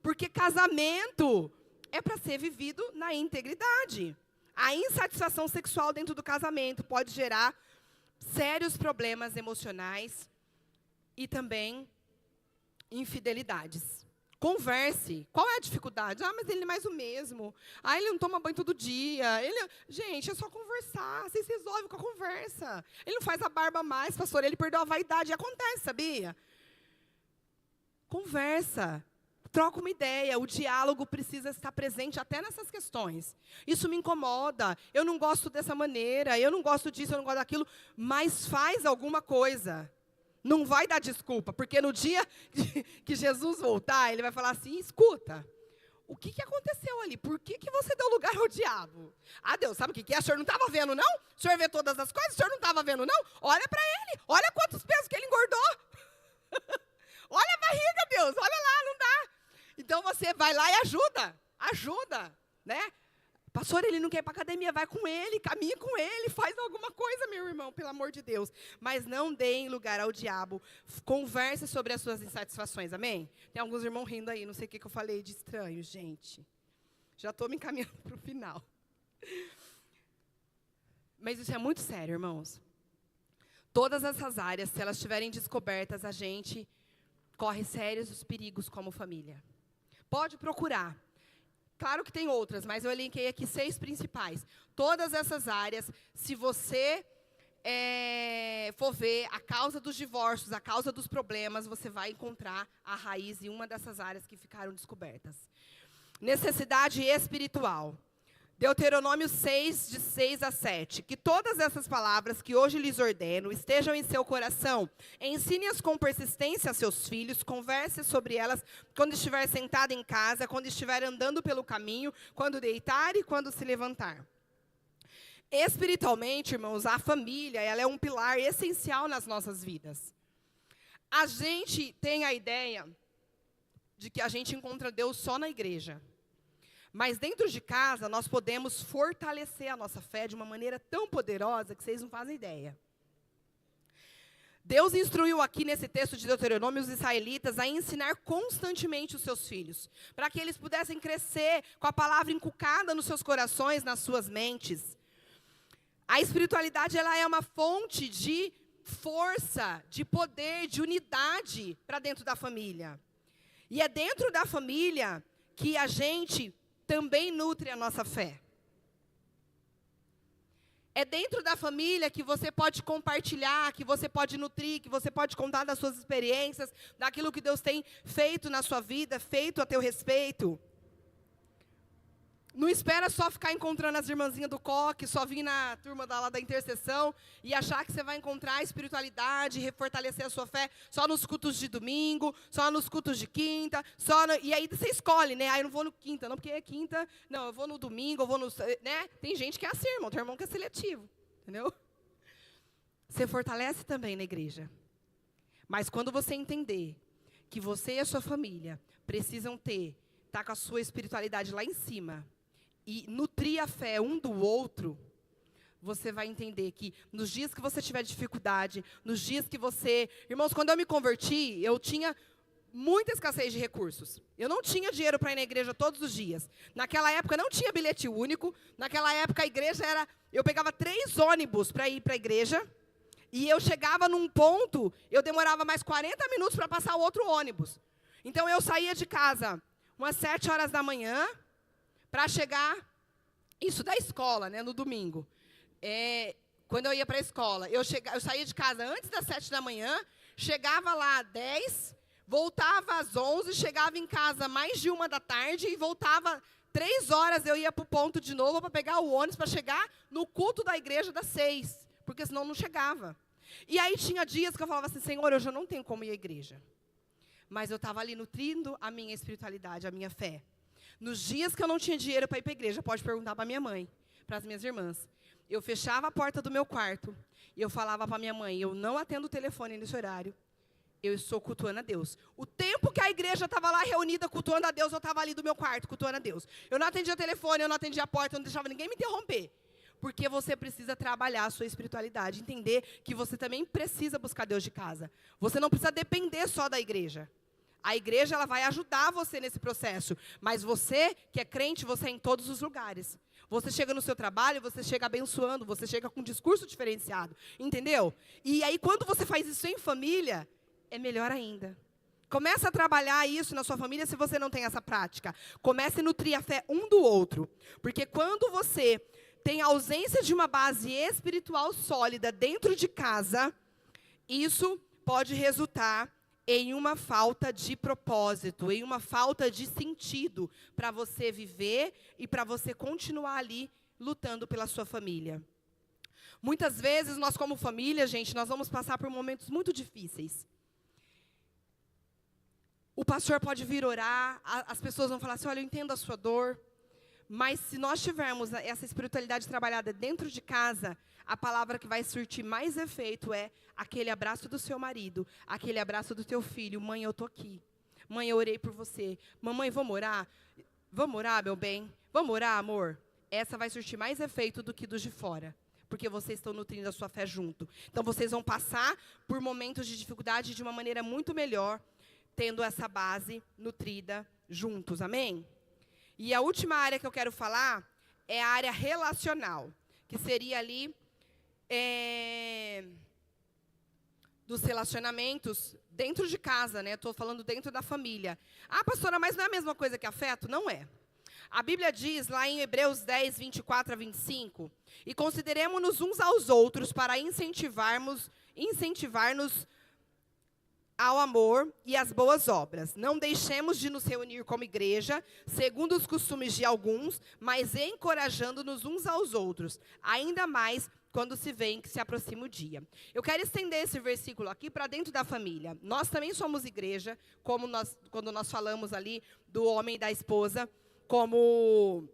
Speaker 1: Porque casamento é para ser vivido na integridade. A insatisfação sexual dentro do casamento pode gerar sérios problemas emocionais e também infidelidades. Converse. Qual é a dificuldade? Ah, mas ele é mais o mesmo. Ah, ele não toma banho todo dia. Gente, é só conversar. Vocês resolvem com a conversa. Ele não faz a barba mais, pastor. Ele perdeu a vaidade. Acontece, sabia? Conversa. Troca uma ideia. O diálogo precisa estar presente até nessas questões. Isso me incomoda. Eu não gosto dessa maneira. Eu não gosto disso, eu não gosto daquilo. Mas faz alguma coisa. Não vai dar desculpa, porque no dia que Jesus voltar, ele vai falar assim, escuta, o que aconteceu ali? Por que você deu lugar ao diabo? Ah, Deus, sabe o que é? O senhor não estava vendo, não? O senhor vê todas as coisas? O senhor não estava vendo, não? Olha para ele, olha quantos pesos que ele engordou. Olha a barriga, Deus, olha lá, não dá. Então você vai lá e ajuda, né? Pastor, ele não quer ir para a academia, vai com ele, caminha com ele, faz alguma coisa, meu irmão, pelo amor de Deus. Mas não deem lugar ao diabo. Converse sobre as suas insatisfações, amém? Tem alguns irmãos rindo aí, não sei o que eu falei de estranho, gente. Já estou me encaminhando para o final. Mas isso é muito sério, irmãos. Todas essas áreas, se elas estiverem descobertas, a gente corre sérios perigos como família. Pode procurar. Claro que tem outras, mas eu elenquei aqui 6 principais. Todas essas áreas, se você for ver a causa dos divórcios, a causa dos problemas, você vai encontrar a raiz em uma dessas áreas que ficaram descobertas. Necessidade espiritual. Deuteronômio 6, de 6 a 7. Que todas essas palavras que hoje lhes ordeno estejam em seu coração. Ensine-as com persistência a seus filhos. Converse sobre elas quando estiver sentado em casa, quando estiver andando pelo caminho, quando deitar e quando se levantar. Espiritualmente, irmãos, a família, ela é um pilar essencial nas nossas vidas. A gente tem a ideia de que a gente encontra Deus só na igreja. Mas dentro de casa, nós podemos fortalecer a nossa fé de uma maneira tão poderosa que vocês não fazem ideia. Deus instruiu aqui nesse texto de Deuteronômio os israelitas a ensinar constantemente os seus filhos, para que eles pudessem crescer com a palavra inculcada nos seus corações, nas suas mentes. A espiritualidade, ela é uma fonte de força, de poder, de unidade para dentro da família. E é dentro da família que a gente também nutre a nossa fé. É dentro da família que você pode compartilhar, que você pode nutrir, que você pode contar das suas experiências, daquilo que Deus tem feito na sua vida, feito a teu respeito. Não espera só ficar encontrando as irmãzinhas do coque, só vir na turma lá da intercessão e achar que você vai encontrar a espiritualidade, refortalecer a sua fé só nos cultos de domingo, só nos cultos de quinta, e aí você escolhe, né? Eu não vou no quinta, não, porque é quinta, não, eu vou no domingo, eu vou no... né? Tem gente que é assim, irmão, tem irmão que é seletivo, entendeu? Você fortalece também na igreja. Mas quando você entender que você e a sua família precisam estar com a sua espiritualidade lá em cima, e nutrir a fé um do outro, você vai entender que nos dias que você tiver dificuldade, nos dias que você... Irmãos, quando eu me converti, eu tinha muita escassez de recursos. Eu não tinha dinheiro para ir na igreja todos os dias. Naquela época não tinha bilhete único. Naquela época a igreja era... Eu pegava 3 ônibus para ir para a igreja. E eu chegava num ponto, eu demorava mais 40 minutos para passar o outro ônibus. Então eu saía de casa umas 7 horas da manhã, para chegar, isso da escola, né, no domingo. Quando eu ia para a escola, eu saía de casa antes das 7 da manhã, chegava lá às 10, voltava às 11, chegava em casa mais de 1 da tarde e voltava 3 horas, eu ia para o ponto de novo para pegar o ônibus para chegar no culto da igreja das 6, porque senão não chegava. E aí tinha dias que eu falava assim, Senhor, eu já não tenho como ir à igreja. Mas eu estava ali nutrindo a minha espiritualidade, a minha fé. Nos dias que eu não tinha dinheiro para ir para a igreja, pode perguntar para minha mãe, para as minhas irmãs. Eu fechava a porta do meu quarto e eu falava para minha mãe, eu não atendo o telefone nesse horário, eu estou cultuando a Deus. O tempo que a igreja estava lá reunida cultuando a Deus, eu estava ali do meu quarto cultuando a Deus. Eu não atendia telefone, eu não atendia a porta, eu não deixava ninguém me interromper. Porque você precisa trabalhar a sua espiritualidade, entender que você também precisa buscar Deus de casa. Você não precisa depender só da igreja. A igreja, ela vai ajudar você nesse processo. Mas você, que é crente, você é em todos os lugares. Você chega no seu trabalho, você chega abençoando, você chega com um discurso diferenciado. Entendeu? E aí, quando você faz isso em família, é melhor ainda. Começa a trabalhar isso na sua família se você não tem essa prática. Comece a nutrir a fé um do outro. Porque quando você tem a ausência de uma base espiritual sólida dentro de casa, isso pode resultar em uma falta de propósito, em uma falta de sentido para você viver e para você continuar ali lutando pela sua família. Muitas vezes, nós como família, gente, nós vamos passar por momentos muito difíceis. O pastor pode vir orar, as pessoas vão falar assim, olha, eu entendo a sua dor, mas se nós tivermos essa espiritualidade trabalhada dentro de casa, a palavra que vai surtir mais efeito é aquele abraço do seu marido, aquele abraço do teu filho. Mãe, eu estou aqui. Mãe, eu orei por você. Mamãe, vamos orar? Vamos orar, meu bem? Vamos orar, amor? Essa vai surtir mais efeito do que dos de fora. porque vocês estão nutrindo a sua fé junto. Então, vocês vão passar por momentos de dificuldade de uma maneira muito melhor, tendo essa base nutrida juntos, amém? E a última área que eu quero falar é a área relacional, que seria ali dos relacionamentos dentro de casa, né? Estou falando dentro da família. Ah, pastora, mas não é a mesma coisa que afeto? Não é. A Bíblia diz lá em Hebreus 10, 24 a 25, e consideremos-nos uns aos outros para incentivar-nos ao amor e às boas obras. Não deixemos de nos reunir como igreja, segundo os costumes de alguns, mas encorajando-nos uns aos outros, ainda mais quando se vê que se aproxima o dia. Eu quero estender esse versículo aqui para dentro da família. Nós também somos igreja, quando nós falamos ali do homem e da esposa, como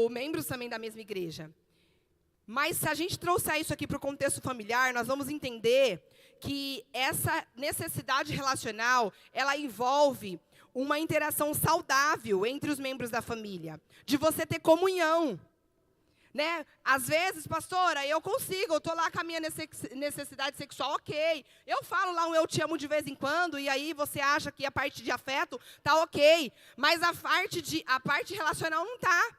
Speaker 1: membros também da mesma igreja. Mas se a gente trouxer isso aqui para o contexto familiar, nós vamos entender que essa necessidade relacional, ela envolve uma interação saudável entre os membros da família, de você ter comunhão. Né? Às vezes, pastora, eu consigo, eu estou lá com a minha necessidade sexual, ok. Eu falo lá um eu te amo de vez em quando, e aí você acha que a parte de afeto está ok. Mas a parte relacional não está.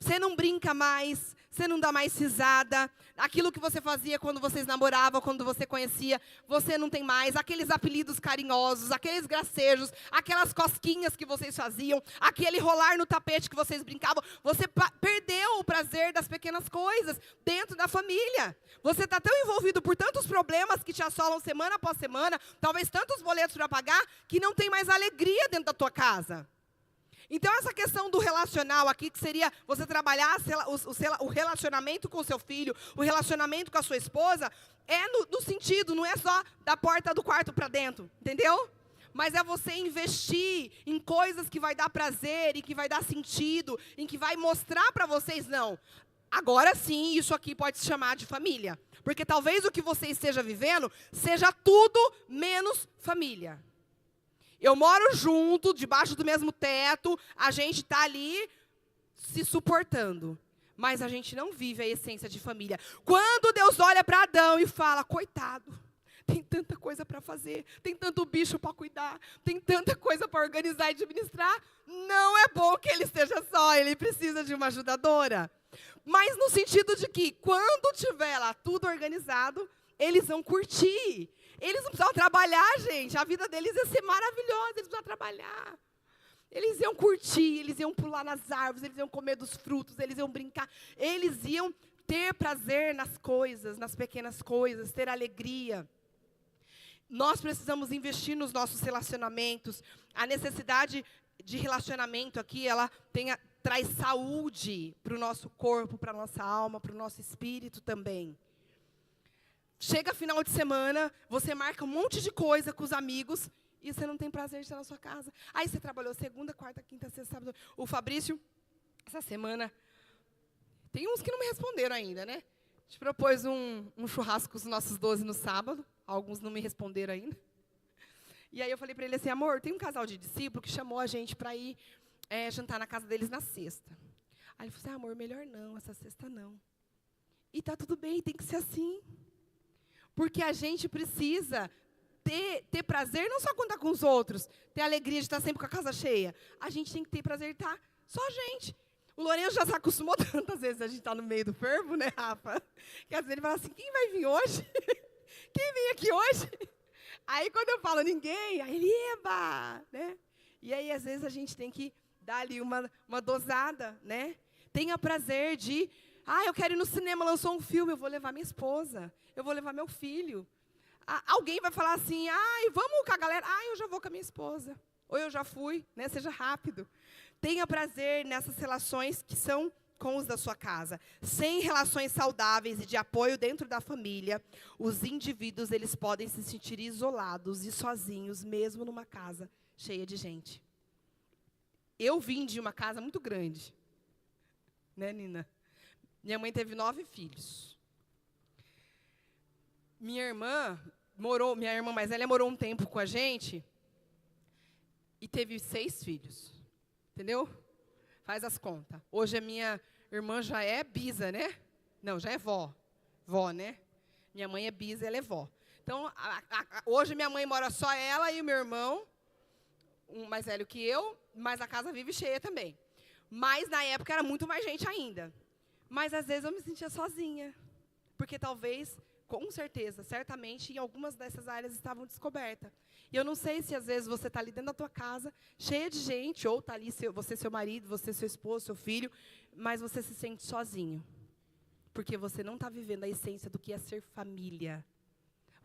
Speaker 1: Você não brinca mais, você não dá mais risada. Aquilo que você fazia quando vocês namoravam, quando você conhecia, você não tem mais. Aqueles apelidos carinhosos, aqueles gracejos, aquelas cosquinhas que vocês faziam, aquele rolar no tapete que vocês brincavam. Você perdeu o prazer das pequenas coisas dentro da família. Você está tão envolvido por tantos problemas que te assolam semana após semana, talvez tantos boletos para pagar, que não tem mais alegria dentro da tua casa. Então, essa questão do relacional aqui, que seria você trabalhar o relacionamento com o seu filho, o relacionamento com a sua esposa, é no sentido, não é só da porta do quarto para dentro, entendeu? Mas é você investir em coisas que vai dar prazer, e que vai dar sentido, em que vai mostrar para vocês, não. Agora sim, isso aqui pode se chamar de família. Porque talvez o que você esteja vivendo seja tudo menos família. Eu moro junto, debaixo do mesmo teto, a gente está ali se suportando. Mas a gente não vive a essência de família. Quando Deus olha para Adão e fala, coitado, tem tanta coisa para fazer, tem tanto bicho para cuidar, tem tanta coisa para organizar e administrar, não é bom que ele esteja só, ele precisa de uma ajudadora. Mas no sentido de que, quando tiver lá tudo organizado, eles vão curtir. Eles não precisavam trabalhar, gente. A vida deles ia ser maravilhosa, eles precisavam trabalhar. Eles iam curtir, eles iam pular nas árvores, eles iam comer dos frutos, eles iam brincar. Eles iam ter prazer nas coisas, nas pequenas coisas, ter alegria. Nós precisamos investir nos nossos relacionamentos. A necessidade de relacionamento aqui, ela traz saúde para o nosso corpo, para a nossa alma, para o nosso espírito também. Chega final de semana, você marca um monte de coisa com os amigos e você não tem prazer de estar na sua casa. Aí você trabalhou segunda, quarta, quinta, sexta, sábado. O Fabrício, essa semana, tem uns que não me responderam ainda, né? A gente propôs um churrasco com os nossos 12 no sábado. Alguns não me responderam ainda. E aí eu falei para ele assim, amor, tem um casal de discípulos que chamou a gente para ir jantar na casa deles na sexta. Aí ele falou assim, amor, melhor não, essa sexta não. E tá tudo bem, tem que ser assim. Porque a gente precisa ter prazer, não só quando está com os outros, ter alegria de estar sempre com a casa cheia. A gente tem que ter prazer de estar só a gente. O Lourenço já se acostumou tantas vezes a gente estar no meio do fervo, né, Rafa? Que às vezes ele fala assim, quem vai vir hoje? Quem vem aqui hoje? Aí quando eu falo ninguém, aí ele, eba! Né? E aí às vezes a gente tem que dar ali uma dosada, né? Tenha prazer de... eu quero ir no cinema, lançou um filme, eu vou levar minha esposa, eu vou levar meu filho. Alguém vai falar assim, vamos com a galera. Eu já vou com a minha esposa. Ou eu já fui, né? Seja rápido. Tenha prazer nessas relações que são com os da sua casa. Sem relações saudáveis e de apoio dentro da família, os indivíduos eles podem se sentir isolados e sozinhos, mesmo numa casa cheia de gente. Eu vim de uma casa muito grande. Né, Nina? Minha mãe teve 9 filhos. Minha irmã mais velha morou um tempo com a gente e teve 6 filhos. Entendeu? Faz as contas. Hoje a minha irmã já é bisa, né? Não, já é vó. Vó, né? Minha mãe é bisa, ela é vó. Então, hoje minha mãe mora só ela e o meu irmão, um mais velho que eu, mas a casa vive cheia também. Mas, na época, era muito mais gente ainda. Mas, às vezes, eu me sentia sozinha. Porque, talvez, com certeza, certamente, em algumas dessas áreas estavam descobertas. E eu não sei se, às vezes, você está ali dentro da tua casa, cheia de gente, ou está ali você, seu marido, você, seu esposo, seu filho, mas você se sente sozinho. Porque você não está vivendo a essência do que é ser família.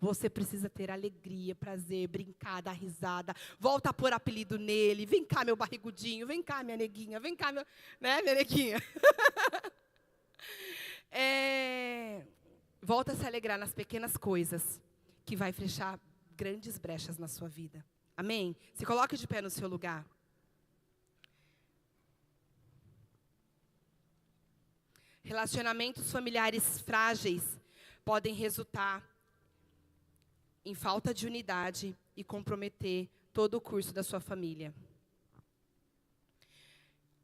Speaker 1: Você precisa ter alegria, prazer, brincar, dar risada. Volta a pôr apelido nele. Vem cá, meu barrigudinho. Vem cá, minha neguinha. Vem cá, minha neguinha. Volta a se alegrar nas pequenas coisas, que vai fechar grandes brechas na sua vida. Amém? Se coloque de pé no seu lugar. Relacionamentos familiares frágeis podem resultar em falta de unidade e comprometer todo o curso da sua família.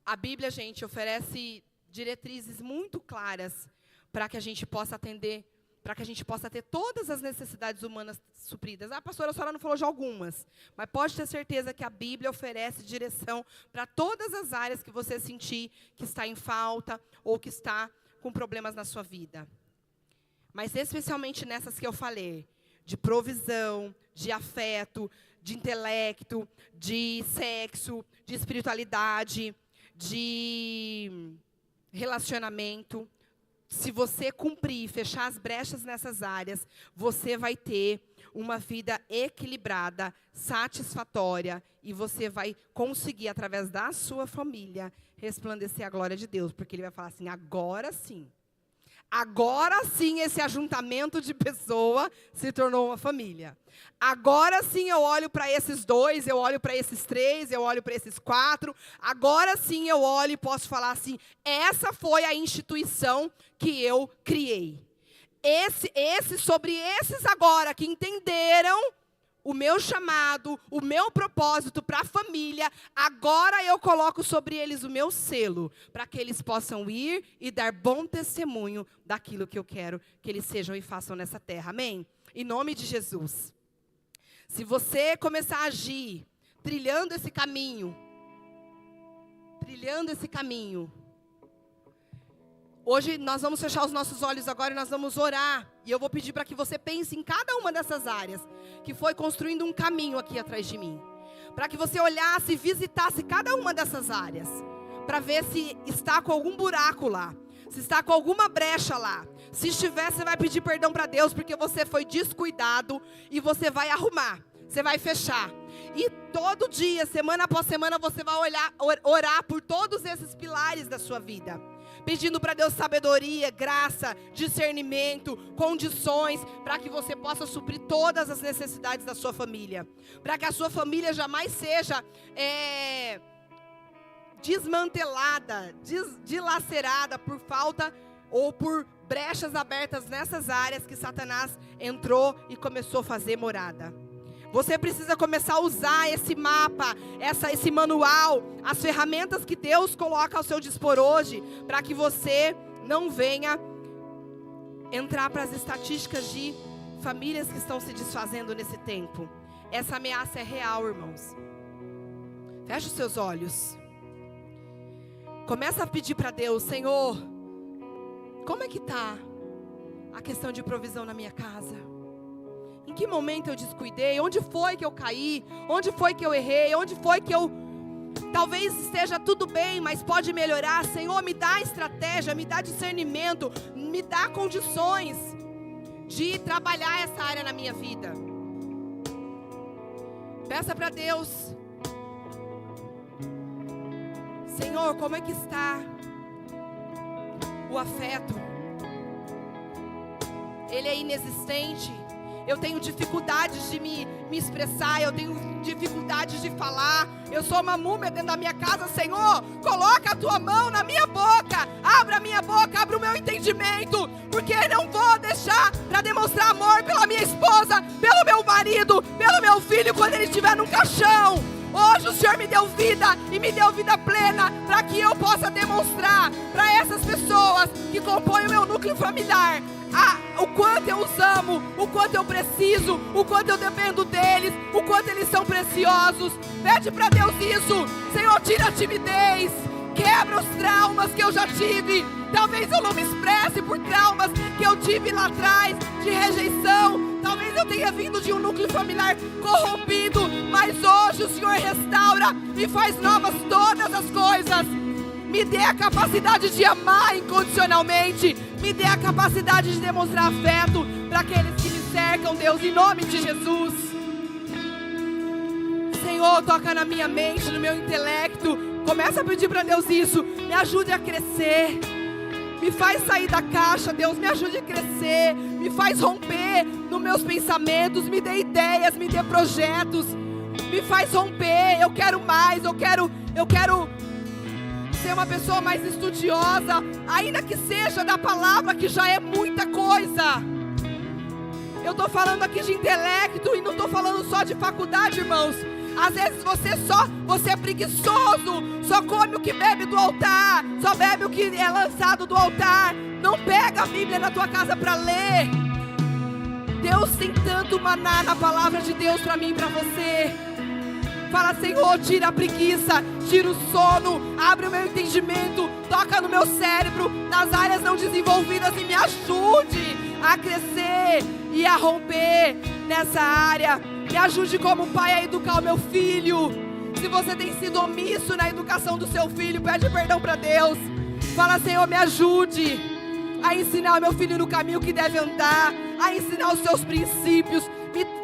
Speaker 1: A Bíblia, gente, oferece diretrizes muito claras para que a gente possa atender, para que a gente possa ter todas as necessidades humanas supridas. Ah, pastora, a senhora não falou de algumas, mas pode ter certeza que a Bíblia oferece direção para todas as áreas que você sentir que está em falta ou que está com problemas na sua vida. Mas especialmente nessas que eu falei, de provisão, de afeto, de intelecto, de sexo, de espiritualidade, de relacionamento. Se você cumprir e fechar as brechas nessas áreas, você vai ter uma vida equilibrada, satisfatória, e você vai conseguir, através da sua família, resplandecer a glória de Deus. Porque Ele vai falar assim, agora sim esse ajuntamento de pessoa se tornou uma família. Agora sim eu olho para esses 2, eu olho para esses 3, eu olho para esses 4. Agora sim eu olho e posso falar assim, essa foi a instituição que eu criei. Sobre esses agora que entenderam o meu chamado, o meu propósito para a família, agora eu coloco sobre eles o meu selo, para que eles possam ir e dar bom testemunho daquilo que eu quero que eles sejam e façam nessa terra. Amém? Em nome de Jesus. Se você começar a agir, trilhando esse caminho, hoje nós vamos fechar os nossos olhos agora e nós vamos orar. E eu vou pedir para que você pense em cada uma dessas áreas, que foi construindo um caminho aqui atrás de mim. Para que você olhasse e visitasse cada uma dessas áreas, para ver se está com algum buraco lá, se está com alguma brecha lá. Se estiver, você vai pedir perdão para Deus, porque você foi descuidado, e você vai arrumar, você vai fechar. E todo dia, semana após semana, você vai orar por todos esses pilares da sua vida, pedindo para Deus sabedoria, graça, discernimento, condições, para que você possa suprir todas as necessidades da sua família. Para que a sua família jamais seja desmantelada, dilacerada por falta ou por brechas abertas nessas áreas que Satanás entrou e começou a fazer morada. Você precisa começar a usar esse mapa, esse manual, as ferramentas que Deus coloca ao seu dispor hoje, para que você não venha entrar para as estatísticas de famílias que estão se desfazendo nesse tempo. Essa ameaça é real, irmãos. Feche os seus olhos. Começa a pedir para Deus, Senhor, como é que está a questão de provisão na minha casa? Em que momento eu descuidei? Onde foi que eu caí? Onde foi que eu errei? Onde foi que eu... Talvez esteja tudo bem, mas pode melhorar. Senhor, me dá estratégia, me dá discernimento, me dá condições de trabalhar essa área na minha vida. Peça para Deus. Senhor, como é que está o afeto? Ele é inexistente. Eu tenho dificuldades de me expressar, eu tenho dificuldades de falar. Eu sou uma múmia dentro da minha casa. Senhor, coloca a tua mão na minha boca. Abra a minha boca, abra o meu entendimento. Porque eu não vou deixar para demonstrar amor pela minha esposa, pelo meu marido, pelo meu filho, quando ele estiver num caixão. Hoje o Senhor Senhor me deu vida e me deu vida plena para que eu possa demonstrar para essas pessoas que compõem o meu núcleo familiar o quanto eu os amo, o quanto eu preciso, o quanto eu dependo deles, o quanto eles são preciosos. Pede para Deus isso. Senhor, tira a timidez, quebra os traumas que eu já tive. Talvez eu não me expresse por traumas que eu tive lá atrás, de rejeição. Talvez eu tenha vindo de um núcleo familiar corrompido, mas hoje o Senhor restaura e faz novas todas as coisas. Me dê a capacidade de amar incondicionalmente. Me dê a capacidade de demonstrar afeto para aqueles que me cercam, Deus, em nome de Jesus. Senhor, toca na minha mente, no meu intelecto. Começa a pedir para Deus isso. Me ajude a crescer. Me faz sair da caixa, Deus, me ajude a crescer. Me faz romper nos meus pensamentos. Me dê ideias, me dê projetos. Me faz romper, eu quero mais, eu quero ser uma pessoa mais estudiosa, ainda que seja da palavra, que já é muita coisa. Eu estou falando aqui de intelecto e não estou falando só de faculdade, irmãos. Às vezes você é preguiçoso, só come o que bebe do altar, só bebe o que é lançado do altar. Não pega a Bíblia na tua casa para ler. Deus tem tanto maná na palavra de Deus para mim e para você. Fala, Senhor, tira a preguiça, tira o sono, abre o meu entendimento, toca no meu cérebro, nas áreas não desenvolvidas e me ajude a crescer e a romper nessa área. Me ajude como pai a educar o meu filho. Se você tem sido omisso na educação do seu filho, pede perdão para Deus. Fala, Senhor, me ajude a ensinar o meu filho no caminho que deve andar, a ensinar os seus princípios.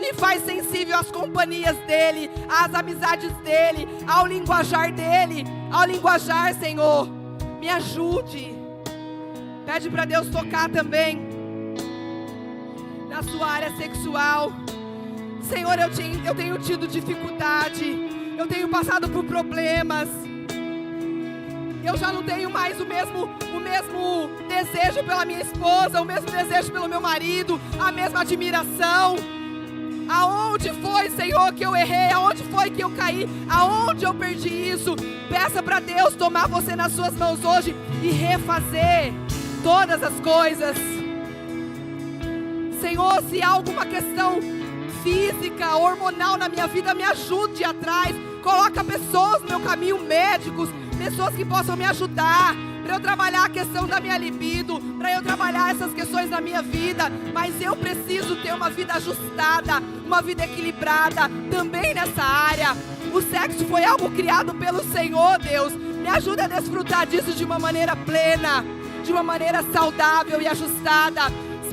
Speaker 1: Me faz sensível às companhias dele, às amizades dele, ao linguajar dele, Senhor. Me ajude. Pede para Deus tocar também na sua área sexual. Senhor, eu tenho tido dificuldade, eu tenho passado por problemas. Eu já não tenho mais o mesmo desejo pela minha esposa, o mesmo desejo pelo meu marido, a mesma admiração. Aonde foi, Senhor, que eu errei? Aonde foi que eu caí? Aonde eu perdi isso? Peça para Deus tomar você nas suas mãos hoje e refazer todas as coisas. Senhor, se há alguma questão física, hormonal na minha vida, me ajude atrás. Coloca pessoas no meu caminho, médicos, pessoas que possam me ajudar, para eu trabalhar a questão da minha libido, para eu trabalhar essas questões na minha vida. Mas eu preciso ter uma vida ajustada, uma vida equilibrada, também nessa área. O sexo foi algo criado pelo Senhor, Deus. Me ajuda a desfrutar disso de uma maneira plena, de uma maneira saudável e ajustada.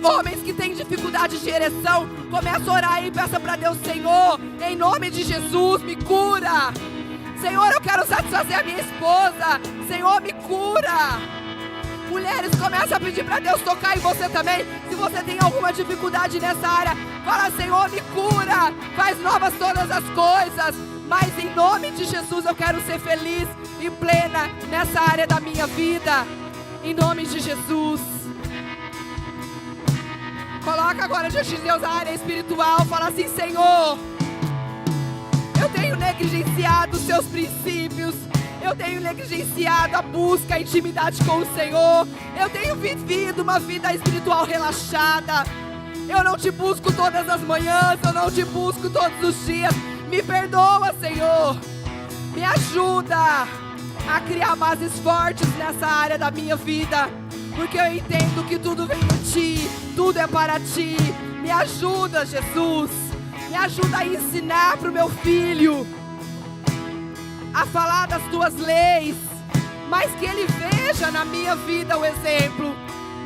Speaker 1: Homens que têm dificuldade de ereção, começa a orar e peça para Deus, Senhor, em nome de Jesus, me cura. Senhor, eu quero satisfazer a minha esposa. Senhor, me cura. Mulheres, começa a pedir para Deus tocar em você também. Se você tem alguma dificuldade nessa área, fala, Senhor, me cura. Faz novas todas as coisas. Mas em nome de Jesus eu quero ser feliz e plena nessa área da minha vida. Em nome de Jesus. Coloca agora diante de Deus a área espiritual. Fala assim, Senhor, eu tenho negligenciado os seus princípios. Eu tenho negligenciado a busca, a intimidade com o Senhor. Eu tenho vivido uma vida espiritual relaxada. Eu não te busco todas as manhãs. Eu não te busco todos os dias. Me perdoa, Senhor. Me ajuda a criar bases fortes nessa área da minha vida. Porque eu entendo que tudo vem de Ti. Tudo é para Ti. Me ajuda, Jesus. Me ajuda a ensinar para o meu filho a falar das Tuas leis, mas que ele veja na minha vida o exemplo.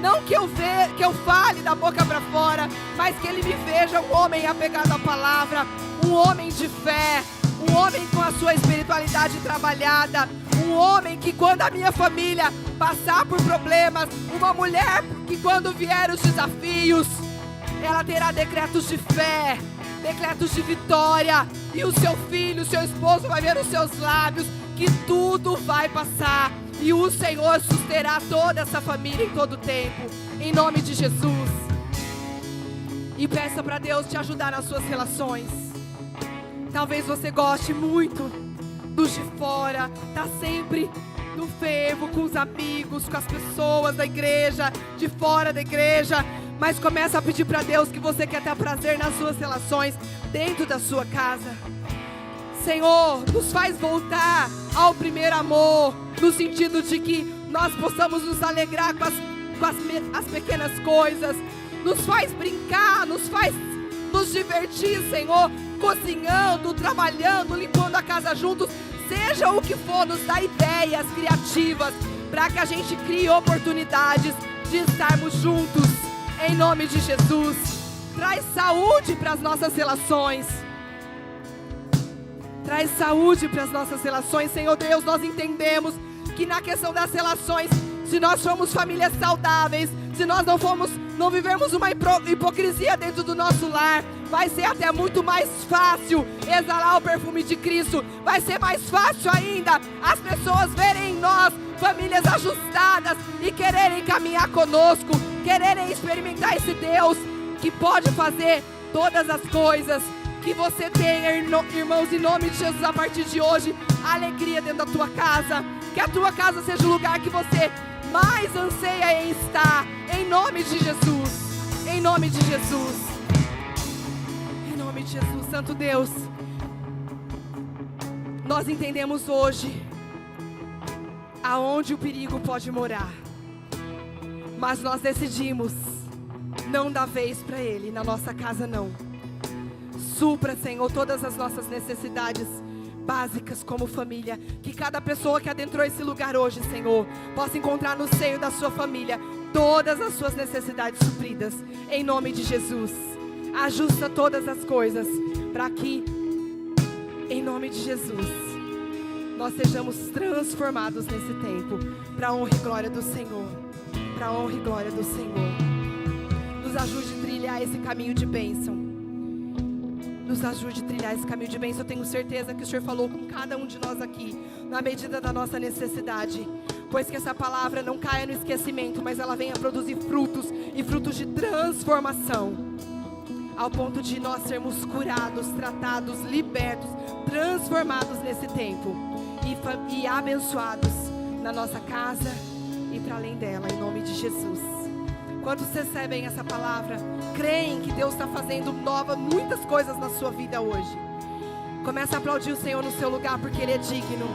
Speaker 1: Não que eu fale da boca para fora, mas que ele me veja um homem apegado à palavra, um homem de fé, um homem com a sua espiritualidade trabalhada, um homem que quando a minha família passar por problemas, uma mulher que quando vier os desafios, ela terá decretos de fé, decretos de vitória, e o seu filho, o seu esposo vai ver nos seus lábios que tudo vai passar, e o Senhor susterá toda essa família em todo o tempo, em nome de Jesus. E peça para Deus te ajudar nas suas relações. Talvez você goste muito dos de fora, está sempre no fervo, com os amigos, com as pessoas da igreja, de fora da igreja, mas começa a pedir para Deus que você quer ter prazer nas suas relações, dentro da sua casa. Senhor, nos faz voltar ao primeiro amor, no sentido de que nós possamos nos alegrar com as pequenas coisas, nos faz brincar, nos faz nos divertir, Senhor, cozinhando, trabalhando, limpando a casa juntos, seja o que for, nos dá ideias criativas, para que a gente crie oportunidades de estarmos juntos, em nome de Jesus. Traz saúde para as nossas relações. Traz saúde para as nossas relações, Senhor Deus. Nós entendemos que na questão das relações, se nós formos famílias saudáveis, se nós não vivermos uma hipocrisia dentro do nosso lar, vai ser até muito mais fácil exalar o perfume de Cristo. Vai ser mais fácil ainda as pessoas verem em nós famílias ajustadas e quererem caminhar conosco, quererem experimentar esse Deus que pode fazer todas as coisas. Que você tenha, irmãos, em nome de Jesus, a partir de hoje, alegria dentro da tua casa. Que a tua casa seja o lugar que você mais anseia em estar, em nome de Jesus, em nome de Jesus, em nome de Jesus. Santo Deus, nós entendemos hoje aonde o perigo pode morar, mas nós decidimos não dar vez para ele, na nossa casa não. Supra, Senhor, todas as nossas necessidades básicas como família. Que cada pessoa que adentrou esse lugar hoje, Senhor, possa encontrar no seio da sua família todas as suas necessidades supridas, em nome de Jesus. Ajusta todas as coisas para que, em nome de Jesus, nós sejamos transformados nesse tempo, para a honra e glória do Senhor, para a honra e glória do Senhor. Nos ajude a trilhar esse caminho de bênção. Nos ajude a trilhar esse caminho de bênção. Eu tenho certeza que o Senhor falou com cada um de nós aqui, na medida da nossa necessidade. Pois que essa palavra não caia no esquecimento, mas ela venha produzir frutos, e frutos de transformação, ao ponto de nós sermos curados, tratados, libertos, transformados nesse tempo, e abençoados na nossa casa e para além dela, em nome de Jesus. Quantos recebem essa palavra, creem que Deus está fazendo muitas coisas na sua vida hoje? Começa a aplaudir o Senhor no seu lugar, porque Ele é digno.